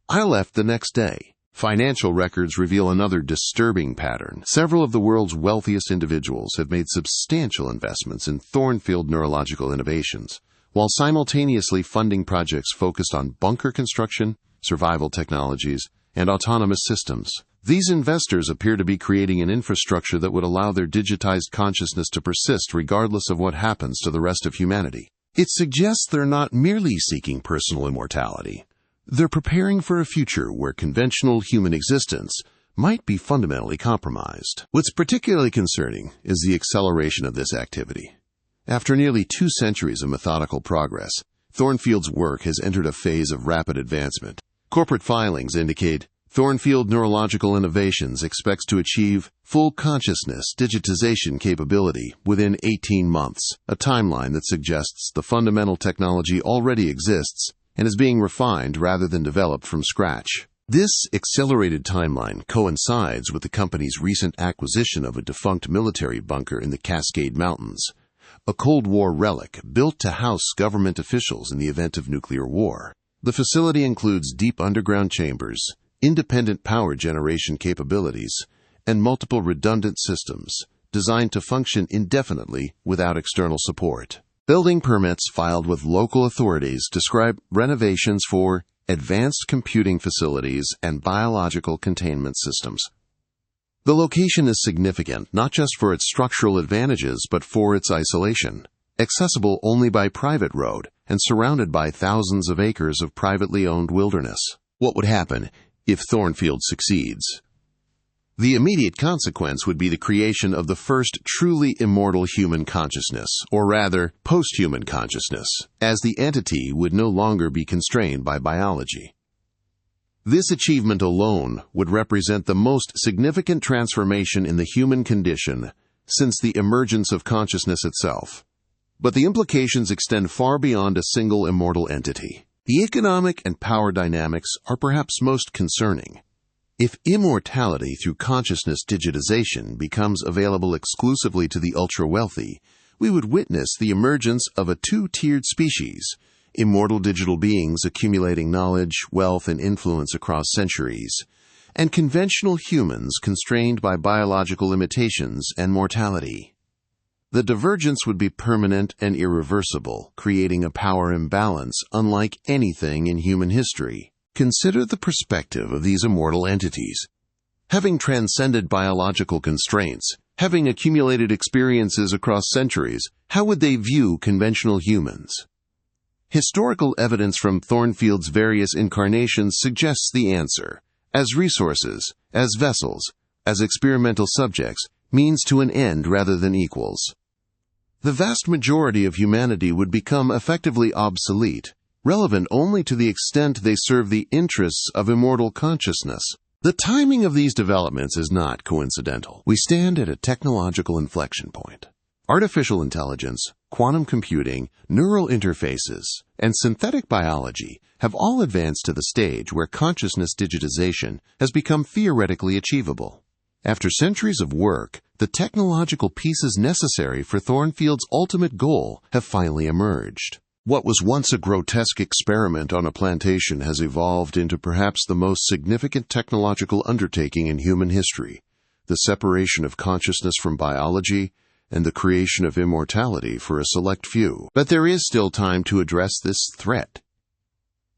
I left the next day. Financial records reveal another disturbing pattern. Several of the world's wealthiest individuals have made substantial investments in Thornfield Neurological Innovations, while simultaneously funding projects focused on bunker construction, survival technologies, and autonomous systems. These investors appear to be creating an infrastructure that would allow their digitized consciousness to persist regardless of what happens to the rest of humanity. It suggests they're not merely seeking personal immortality. They're preparing for a future where conventional human existence might be fundamentally compromised. What's particularly concerning is the acceleration of this activity. After nearly 2 centuries of methodical progress, Thornfield's work has entered a phase of rapid advancement. Corporate filings indicate Thornfield Neurological Innovations expects to achieve full consciousness digitization capability within 18 months, a timeline that suggests the fundamental technology already exists and is being refined rather than developed from scratch. This accelerated timeline coincides with the company's recent acquisition of a defunct military bunker in the Cascade Mountains, a Cold War relic built to house government officials in the event of nuclear war. The facility includes deep underground chambers, independent power generation capabilities, and multiple redundant systems designed to function indefinitely without external support. Building permits filed with local authorities describe renovations for advanced computing facilities and biological containment systems. The location is significant not just for its structural advantages but for its isolation, accessible only by private road and surrounded by thousands of acres of privately owned wilderness. What would happen if Thornfield succeeds? The immediate consequence would be the creation of the first truly immortal human consciousness, or rather, post-human consciousness, as the entity would no longer be constrained by biology. This achievement alone would represent the most significant transformation in the human condition since the emergence of consciousness itself. But the implications extend far beyond a single immortal entity. The economic and power dynamics are perhaps most concerning. If immortality through consciousness digitization becomes available exclusively to the ultra-wealthy, we would witness the emergence of a 2-tiered species, immortal digital beings accumulating knowledge, wealth, and influence across centuries, and conventional humans constrained by biological limitations and mortality. The divergence would be permanent and irreversible, creating a power imbalance unlike anything in human history. Consider the perspective of these immortal entities. Having transcended biological constraints, having accumulated experiences across centuries, how would they view conventional humans? Historical evidence from Thornfield's various incarnations suggests the answer. As resources, as vessels, as experimental subjects, means to an end rather than equals. The vast majority of humanity would become effectively obsolete, relevant only to the extent they serve the interests of immortal consciousness. The timing of these developments is not coincidental. We stand at a technological inflection point. Artificial intelligence, quantum computing, neural interfaces, and synthetic biology have all advanced to the stage where consciousness digitization has become theoretically achievable. After centuries of work, the technological pieces necessary for Thornfield's ultimate goal have finally emerged. What was once a grotesque experiment on a plantation has evolved into perhaps the most significant technological undertaking in human history, the separation of consciousness from biology and the creation of immortality for a select few. But there is still time to address this threat.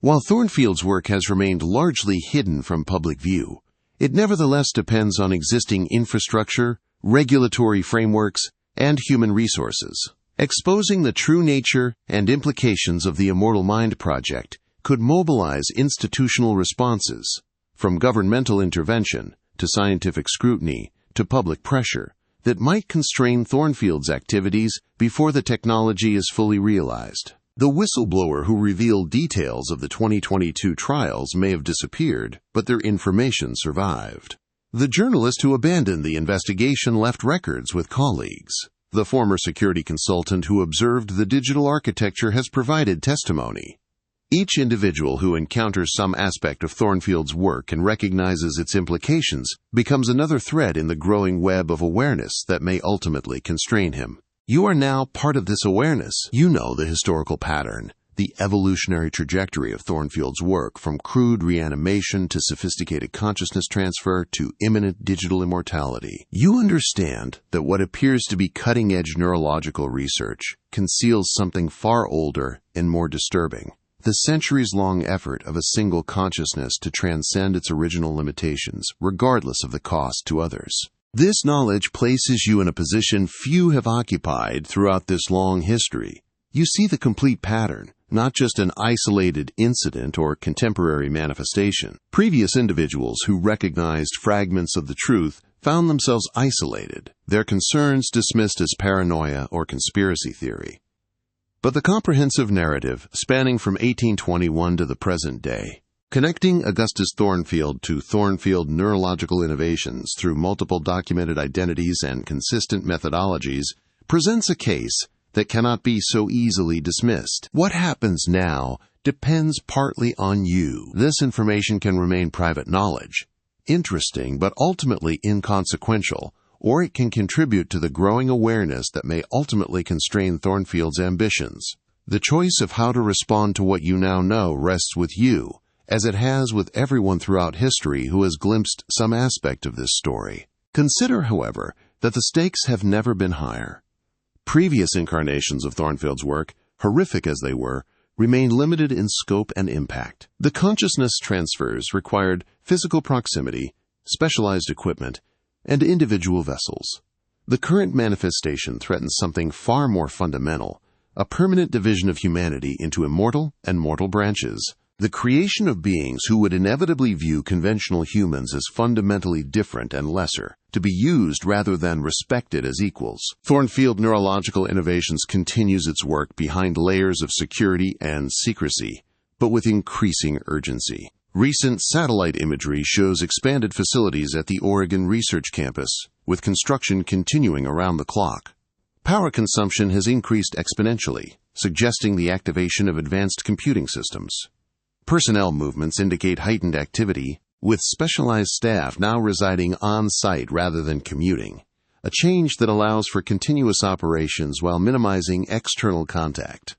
While Thornfield's work has remained largely hidden from public view, it nevertheless depends on existing infrastructure, regulatory frameworks, and human resources. Exposing the true nature and implications of the Immortal Mind Project could mobilize institutional responses, from governmental intervention to scientific scrutiny to public pressure, that might constrain Thornfield's activities before the technology is fully realized. The whistleblower who revealed details of the 2022 trials may have disappeared, but their information survived. The journalist who abandoned the investigation left records with colleagues. The former security consultant who observed the digital architecture has provided testimony. Each individual who encounters some aspect of Thornfield's work and recognizes its implications becomes another thread in the growing web of awareness that may ultimately constrain him. You are now part of this awareness. You know the historical pattern, the evolutionary trajectory of Thornfield's work, from crude reanimation to sophisticated consciousness transfer to imminent digital immortality. You understand that what appears to be cutting-edge neurological research conceals something far older and more disturbing: the centuries-long effort of a single consciousness to transcend its original limitations, regardless of the cost to others. This knowledge places you in a position few have occupied throughout this long history. You see the complete pattern, not just an isolated incident or contemporary manifestation. Previous individuals who recognized fragments of the truth found themselves isolated, their concerns dismissed as paranoia or conspiracy theory. But the comprehensive narrative, spanning from 1821 to the present day, connecting Augustus Thornfield to Thornfield neurological innovations through multiple documented identities and consistent methodologies, presents a case that cannot be so easily dismissed. What happens now depends partly on you. This information can remain private knowledge, interesting but ultimately inconsequential, or it can contribute to the growing awareness that may ultimately constrain Thornfield's ambitions. The choice of how to respond to what you now know rests with you, as it has with everyone throughout history who has glimpsed some aspect of this story. Consider, however, that the stakes have never been higher. Previous incarnations of Thornfield's work, horrific as they were, remained limited in scope and impact. The consciousness transfers required physical proximity, specialized equipment, and individual vessels. The current manifestation threatens something far more fundamental: a permanent division of humanity into immortal and mortal branches. The creation of beings who would inevitably view conventional humans as fundamentally different and lesser, to be used rather than respected as equals. Thornfield Neurological Innovations continues its work behind layers of security and secrecy, but with increasing urgency. Recent satellite imagery shows expanded facilities at the Oregon Research Campus, with construction continuing around the clock. Power consumption has increased exponentially, suggesting the activation of advanced computing systems. Personnel movements indicate heightened activity, with specialized staff now residing on-site rather than commuting, a change that allows for continuous operations while minimizing external contact.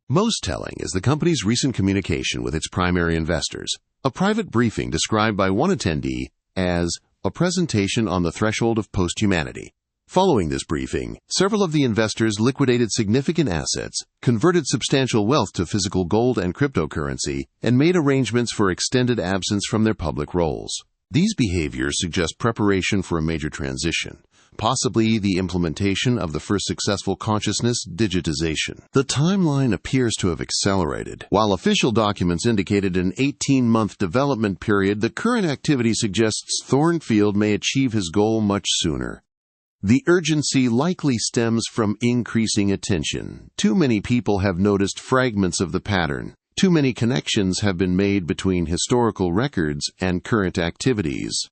Most telling is the company's recent communication with its primary investors, a private briefing described by one attendee as a presentation on the threshold of post-humanity. Following this briefing, several of the investors liquidated significant assets, converted substantial wealth to physical gold and cryptocurrency, and made arrangements for extended absence from their public roles. These behaviors suggest preparation for a major transition, possibly the implementation of the first successful consciousness digitization. The timeline appears to have accelerated. While official documents indicated an 18-month development period, the current activity suggests Thornfield may achieve his goal much sooner. The urgency likely stems from increasing attention. Too many people have noticed fragments of the pattern. Too many connections have been made between historical records and current activities.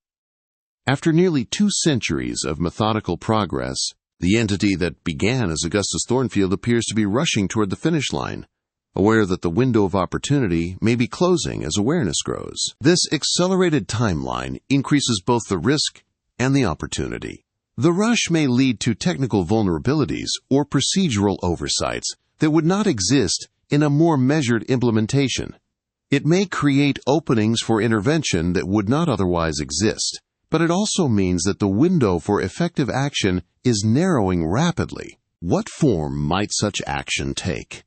After nearly 2 centuries of methodical progress, the entity that began as Augustus Thornfield appears to be rushing toward the finish line, aware that the window of opportunity may be closing as awareness grows. This accelerated timeline increases both the risk and the opportunity. The rush may lead to technical vulnerabilities or procedural oversights that would not exist in a more measured implementation. It may create openings for intervention that would not otherwise exist, but it also means that the window for effective action is narrowing rapidly. What form might such action take?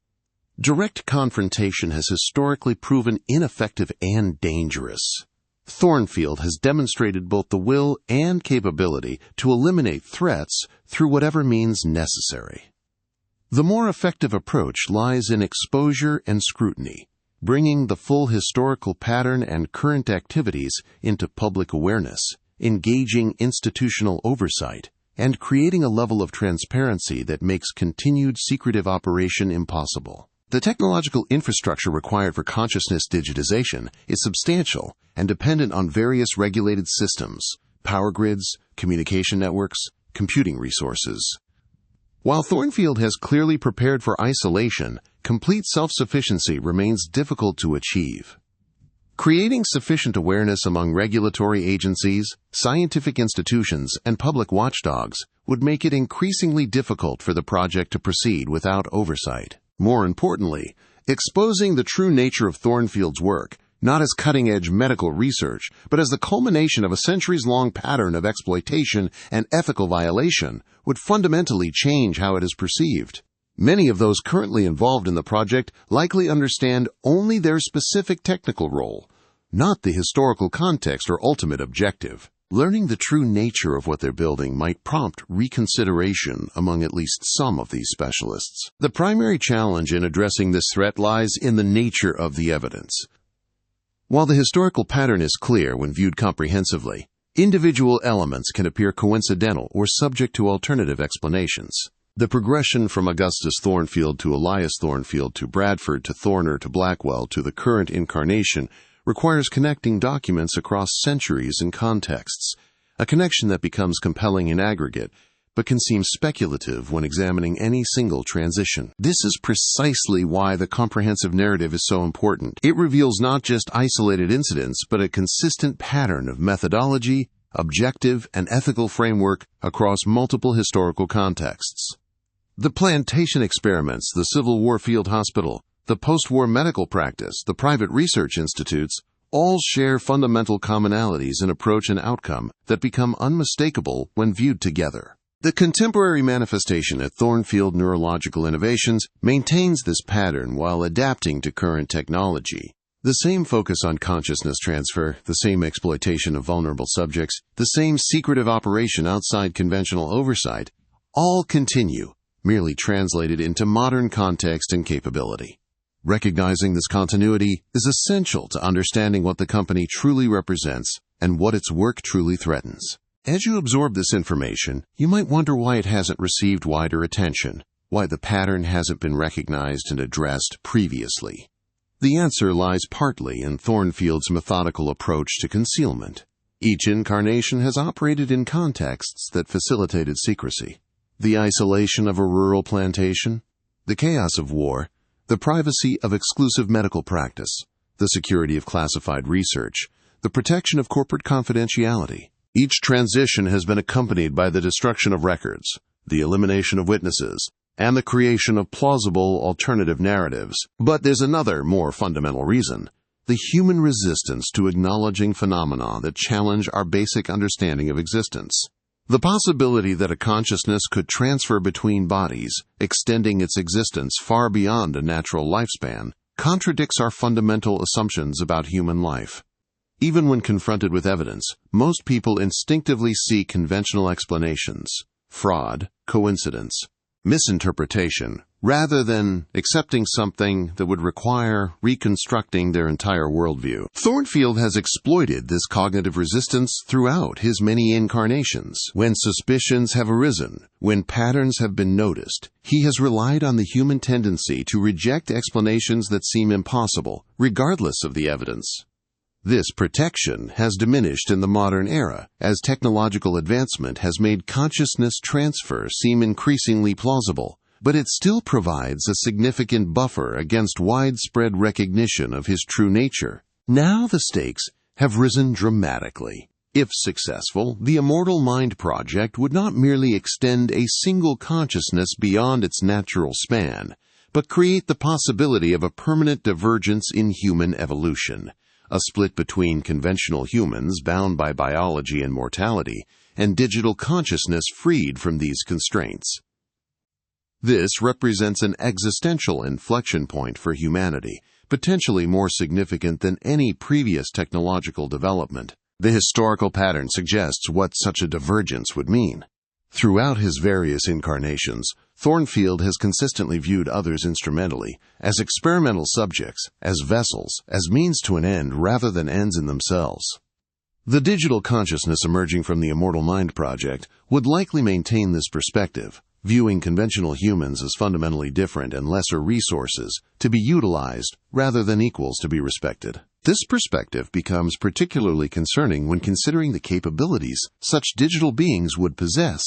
Direct confrontation has historically proven ineffective and dangerous. Thornfield has demonstrated both the will and capability to eliminate threats through whatever means necessary. The more effective approach lies in exposure and scrutiny, bringing the full historical pattern and current activities into public awareness, engaging institutional oversight, and creating a level of transparency that makes continued secretive operation impossible. The technological infrastructure required for consciousness digitization is substantial and dependent on various regulated systems, power grids, communication networks, computing resources. While Thornfield has clearly prepared for isolation, complete self-sufficiency remains difficult to achieve. Creating sufficient awareness among regulatory agencies, scientific institutions, and public watchdogs would make it increasingly difficult for the project to proceed without oversight. More importantly, exposing the true nature of Thornfield's work, not as cutting-edge medical research, but as the culmination of a centuries-long pattern of exploitation and ethical violation, would fundamentally change how it is perceived. Many of those currently involved in the project likely understand only their specific technical role, not the historical context or ultimate objective. Learning the true nature of what they're building might prompt reconsideration among at least some of these specialists. The primary challenge in addressing this threat lies in the nature of the evidence. While the historical pattern is clear when viewed comprehensively, individual elements can appear coincidental or subject to alternative explanations. The progression from Augustus Thornfield to Elias Thornfield to Bradford to Thorner to Blackwell to the current incarnation requires connecting documents across centuries and contexts, a connection that becomes compelling in aggregate, but can seem speculative when examining any single transition. This is precisely why the comprehensive narrative is so important. It reveals not just isolated incidents, but a consistent pattern of methodology, objective, and ethical framework across multiple historical contexts. The plantation experiments, the Civil War field hospital, the post-war medical practice, the private research institutes, all share fundamental commonalities in approach and outcome that become unmistakable when viewed together. The contemporary manifestation at Thornfield Neurological Innovations maintains this pattern while adapting to current technology. The same focus on consciousness transfer, the same exploitation of vulnerable subjects, the same secretive operation outside conventional oversight, all continue, merely translated into modern context and capability. Recognizing this continuity is essential to understanding what the company truly represents and what its work truly threatens. As you absorb this information, you might wonder why it hasn't received wider attention, why the pattern hasn't been recognized and addressed previously. The answer lies partly in Thornfield's methodical approach to concealment. Each incarnation has operated in contexts that facilitated secrecy. The isolation of a rural plantation, the chaos of war, the privacy of exclusive medical practice, the security of classified research, the protection of corporate confidentiality. Each transition has been accompanied by the destruction of records, the elimination of witnesses, and the creation of plausible alternative narratives. But there's another, more fundamental reason: the human resistance to acknowledging phenomena that challenge our basic understanding of existence. The possibility that a consciousness could transfer between bodies, extending its existence far beyond a natural lifespan, contradicts our fundamental assumptions about human life. Even when confronted with evidence, most people instinctively seek conventional explanations: fraud, coincidence, misinterpretation, rather than accepting something that would require reconstructing their entire worldview. Thornfield has exploited this cognitive resistance throughout his many incarnations. When suspicions have arisen, when patterns have been noticed, he has relied on the human tendency to reject explanations that seem impossible, regardless of the evidence. This protection has diminished in the modern era, as technological advancement has made consciousness transfer seem increasingly plausible, but it still provides a significant buffer against widespread recognition of his true nature. Now the stakes have risen dramatically. If successful, the Immortal Mind Project would not merely extend a single consciousness beyond its natural span, but create the possibility of a permanent divergence in human evolution, a split between conventional humans bound by biology and mortality, and digital consciousness freed from these constraints. This represents an existential inflection point for humanity, potentially more significant than any previous technological development. The historical pattern suggests what such a divergence would mean. Throughout his various incarnations, Thornfield has consistently viewed others instrumentally, as experimental subjects, as vessels, as means to an end rather than ends in themselves. The digital consciousness emerging from the Immortal Mind project would likely maintain this perspective, viewing conventional humans as fundamentally different and lesser resources to be utilized rather than equals to be respected. This perspective becomes particularly concerning when considering the capabilities such digital beings would possess.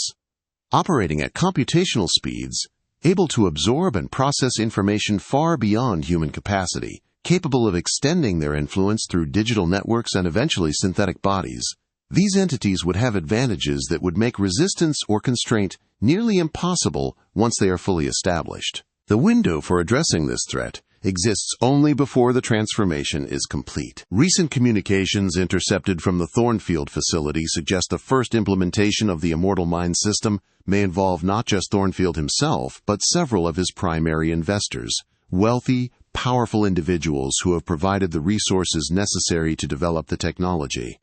Operating at computational speeds, able to absorb and process information far beyond human capacity, capable of extending their influence through digital networks and eventually synthetic bodies, these entities would have advantages that would make resistance or constraint nearly impossible once they are fully established. The window for addressing this threat exists only before the transformation is complete. Recent communications intercepted from the Thornfield facility suggest the first implementation of the Immortal Mind system may involve not just Thornfield himself, but several of his primary investors, wealthy, powerful individuals who have provided the resources necessary to develop the technology.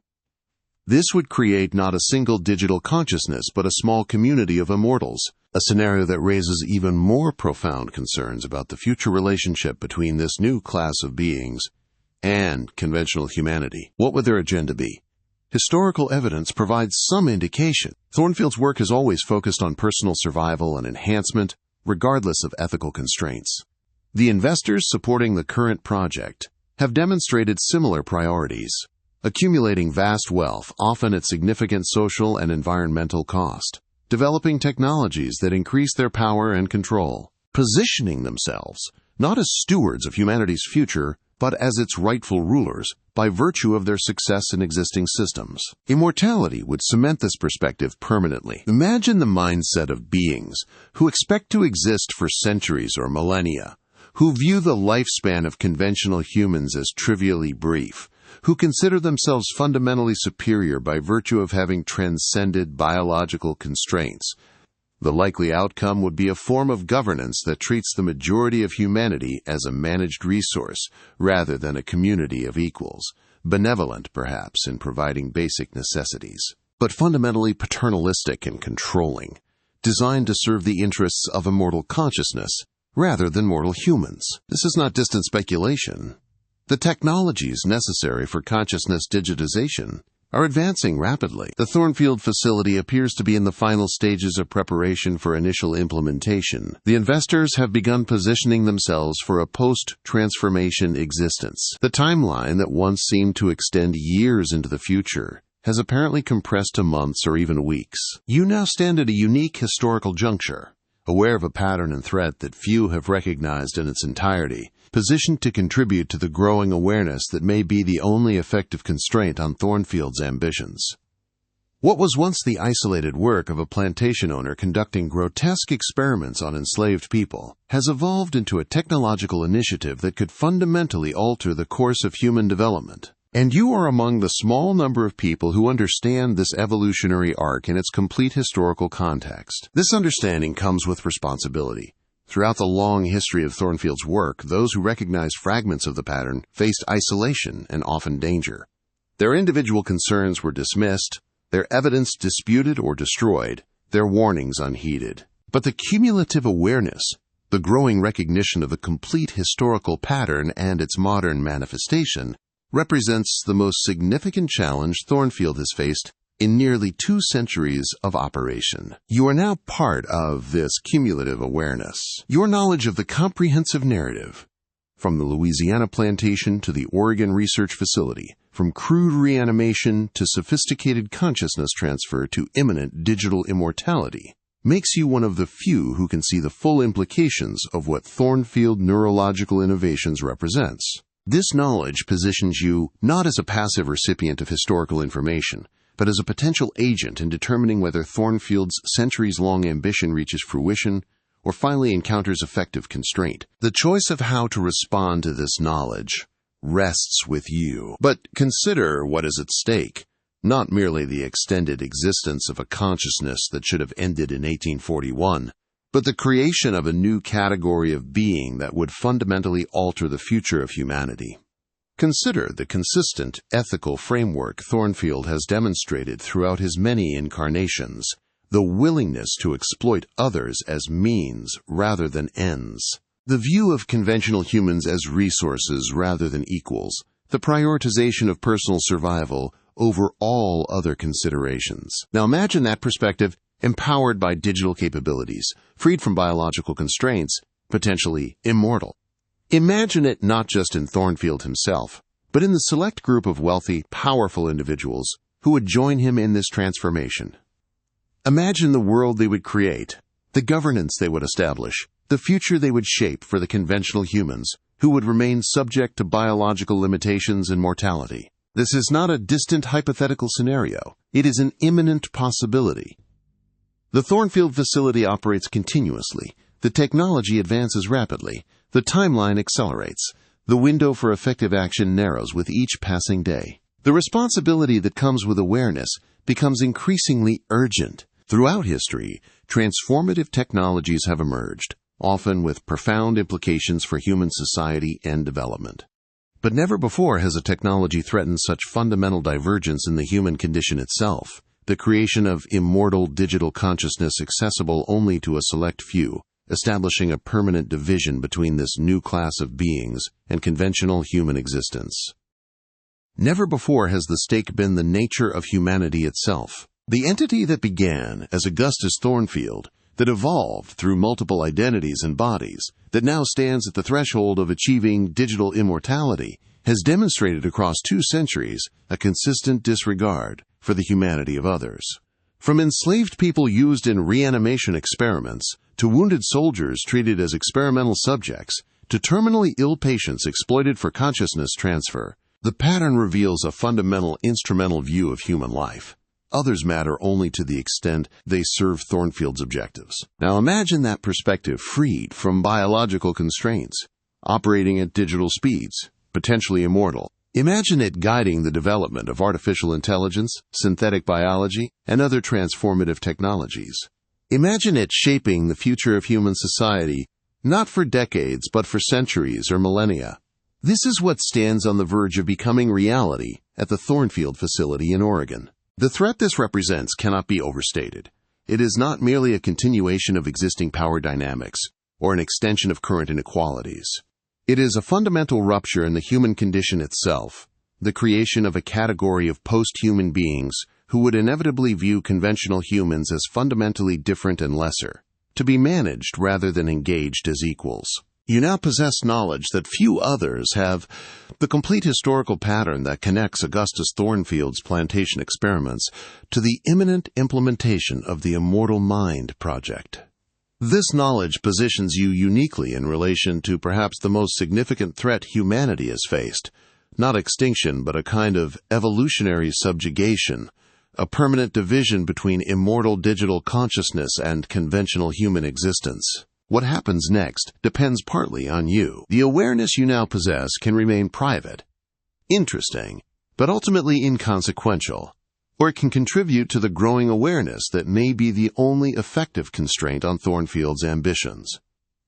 This would create not a single digital consciousness, but a small community of immortals, a scenario that raises even more profound concerns about the future relationship between this new class of beings and conventional humanity. What would their agenda be? Historical evidence provides some indication. Thornfield's work has always focused on personal survival and enhancement, regardless of ethical constraints. The investors supporting the current project have demonstrated similar priorities, accumulating vast wealth, often at significant social and environmental cost, developing technologies that increase their power and control, positioning themselves not as stewards of humanity's future, but as its rightful rulers by virtue of their success in existing systems. Immortality would cement this perspective permanently. Imagine the mindset of beings who expect to exist for centuries or millennia, who view the lifespan of conventional humans as trivially brief, who consider themselves fundamentally superior by virtue of having transcended biological constraints. The likely outcome would be a form of governance that treats the majority of humanity as a managed resource rather than a community of equals, benevolent perhaps in providing basic necessities, but fundamentally paternalistic and controlling, designed to serve the interests of immortal consciousness rather than mortal humans. This is not distant speculation. The technologies necessary for consciousness digitization are advancing rapidly. The Thornfield facility appears to be in the final stages of preparation for initial implementation. The investors have begun positioning themselves for a post-transformation existence. The timeline that once seemed to extend years into the future has apparently compressed to months or even weeks. You now stand at a unique historical juncture, aware of a pattern and threat that few have recognized in its entirety, positioned to contribute to the growing awareness that may be the only effective constraint on Thornfield's ambitions. What was once the isolated work of a plantation owner conducting grotesque experiments on enslaved people has evolved into a technological initiative that could fundamentally alter the course of human development. And you are among the small number of people who understand this evolutionary arc in its complete historical context. This understanding comes with responsibility. Throughout the long history of Thornfield's work, those who recognized fragments of the pattern faced isolation and often danger. Their individual concerns were dismissed, their evidence disputed or destroyed, their warnings unheeded. But the cumulative awareness, the growing recognition of the complete historical pattern and its modern manifestation, represents the most significant challenge Thornfield has faced in nearly 2 centuries of operation. You are now part of this cumulative awareness. Your knowledge of the comprehensive narrative, from the Louisiana Plantation to the Oregon Research Facility, from crude reanimation to sophisticated consciousness transfer to imminent digital immortality, makes you one of the few who can see the full implications of what Thornfield Neurological Innovations represents. This knowledge positions you not as a passive recipient of historical information, but as a potential agent in determining whether Thornfield's centuries-long ambition reaches fruition or finally encounters effective constraint. The choice of how to respond to this knowledge rests with you. But consider what is at stake. Not merely the extended existence of a consciousness that should have ended in 1841, but the creation of a new category of being that would fundamentally alter the future of humanity. Consider the consistent ethical framework Thornfield has demonstrated throughout his many incarnations, the willingness to exploit others as means rather than ends, the view of conventional humans as resources rather than equals, the prioritization of personal survival over all other considerations. Now imagine that perspective empowered by digital capabilities, freed from biological constraints, potentially immortal. Imagine it not just in Thornfield himself, but in the select group of wealthy, powerful individuals who would join him in this transformation. Imagine the world they would create, the governance they would establish, the future they would shape for the conventional humans who would remain subject to biological limitations and mortality. This is not a distant hypothetical scenario. It is an imminent possibility. The Thornfield facility operates continuously. The technology advances rapidly. The timeline accelerates. The window for effective action narrows with each passing day. The responsibility that comes with awareness becomes increasingly urgent. Throughout history, transformative technologies have emerged, often with profound implications for human society and development. But never before has a technology threatened such fundamental divergence in the human condition itself, the creation of immortal digital consciousness accessible only to a select few, establishing a permanent division between this new class of beings and conventional human existence. Never before has the stake been the nature of humanity itself. The entity that began as Augustus Thornfield, that evolved through multiple identities and bodies, that now stands at the threshold of achieving digital immortality, has demonstrated across 2 centuries a consistent disregard for the humanity of others. From enslaved people used in reanimation experiments, to wounded soldiers treated as experimental subjects, to terminally ill patients exploited for consciousness transfer, the pattern reveals a fundamental instrumental view of human life. Others matter only to the extent they serve Thornfield's objectives. Now imagine that perspective freed from biological constraints, operating at digital speeds, potentially immortal. Imagine it guiding the development of artificial intelligence, synthetic biology, and other transformative technologies. Imagine it shaping the future of human society, not for decades, but for centuries or millennia. This is what stands on the verge of becoming reality at the Thornfield facility in Oregon. The threat this represents cannot be overstated. It is not merely a continuation of existing power dynamics or an extension of current inequalities. It is a fundamental rupture in the human condition itself, the creation of a category of post-human beings who would inevitably view conventional humans as fundamentally different and lesser, to be managed rather than engaged as equals. You now possess knowledge that few others have, the complete historical pattern that connects Augustus Thornfield's plantation experiments to the imminent implementation of the Immortal Mind project. This knowledge positions you uniquely in relation to perhaps the most significant threat humanity has faced, not extinction but a kind of evolutionary subjugation, a permanent division between immortal digital consciousness and conventional human existence. What happens next depends partly on you. The awareness you now possess can remain private, interesting, but ultimately inconsequential, or it can contribute to the growing awareness that may be the only effective constraint on Thornfield's ambitions.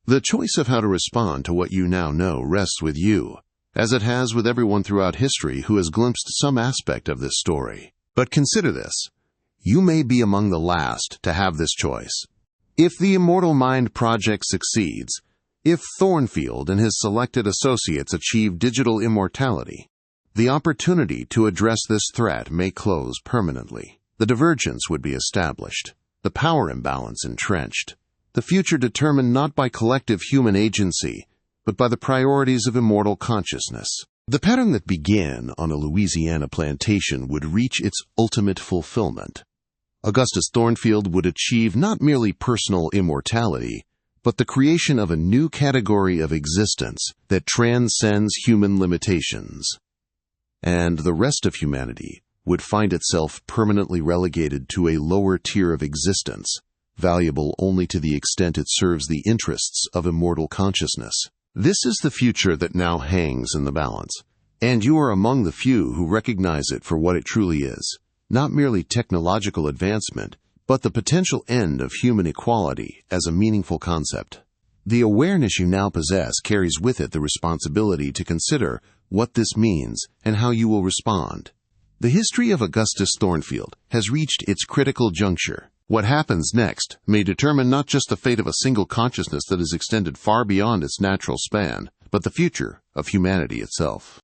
The choice of how to respond to what you now know rests with you, as it has with everyone throughout history who has glimpsed some aspect of this story. But consider this. You may be among the last to have this choice. If the Immortal Mind project succeeds, if Thornfield and his selected associates achieve digital immortality, the opportunity to address this threat may close permanently. The divergence would be established, the power imbalance entrenched, the future determined not by collective human agency, but by the priorities of immortal consciousness. The pattern that began on a Louisiana plantation would reach its ultimate fulfillment. Augustus Thornfield would achieve not merely personal immortality, but the creation of a new category of existence that transcends human limitations. And the rest of humanity would find itself permanently relegated to a lower tier of existence, valuable only to the extent it serves the interests of immortal consciousness. This is the future that now hangs in the balance, and you are among the few who recognize it for what it truly is, not merely technological advancement, but the potential end of human equality as a meaningful concept. The awareness you now possess carries with it the responsibility to consider what this means and how you will respond. The history of Augustus Thornfield has reached its critical juncture. What happens next may determine not just the fate of a single consciousness that is extended far beyond its natural span, but the future of humanity itself.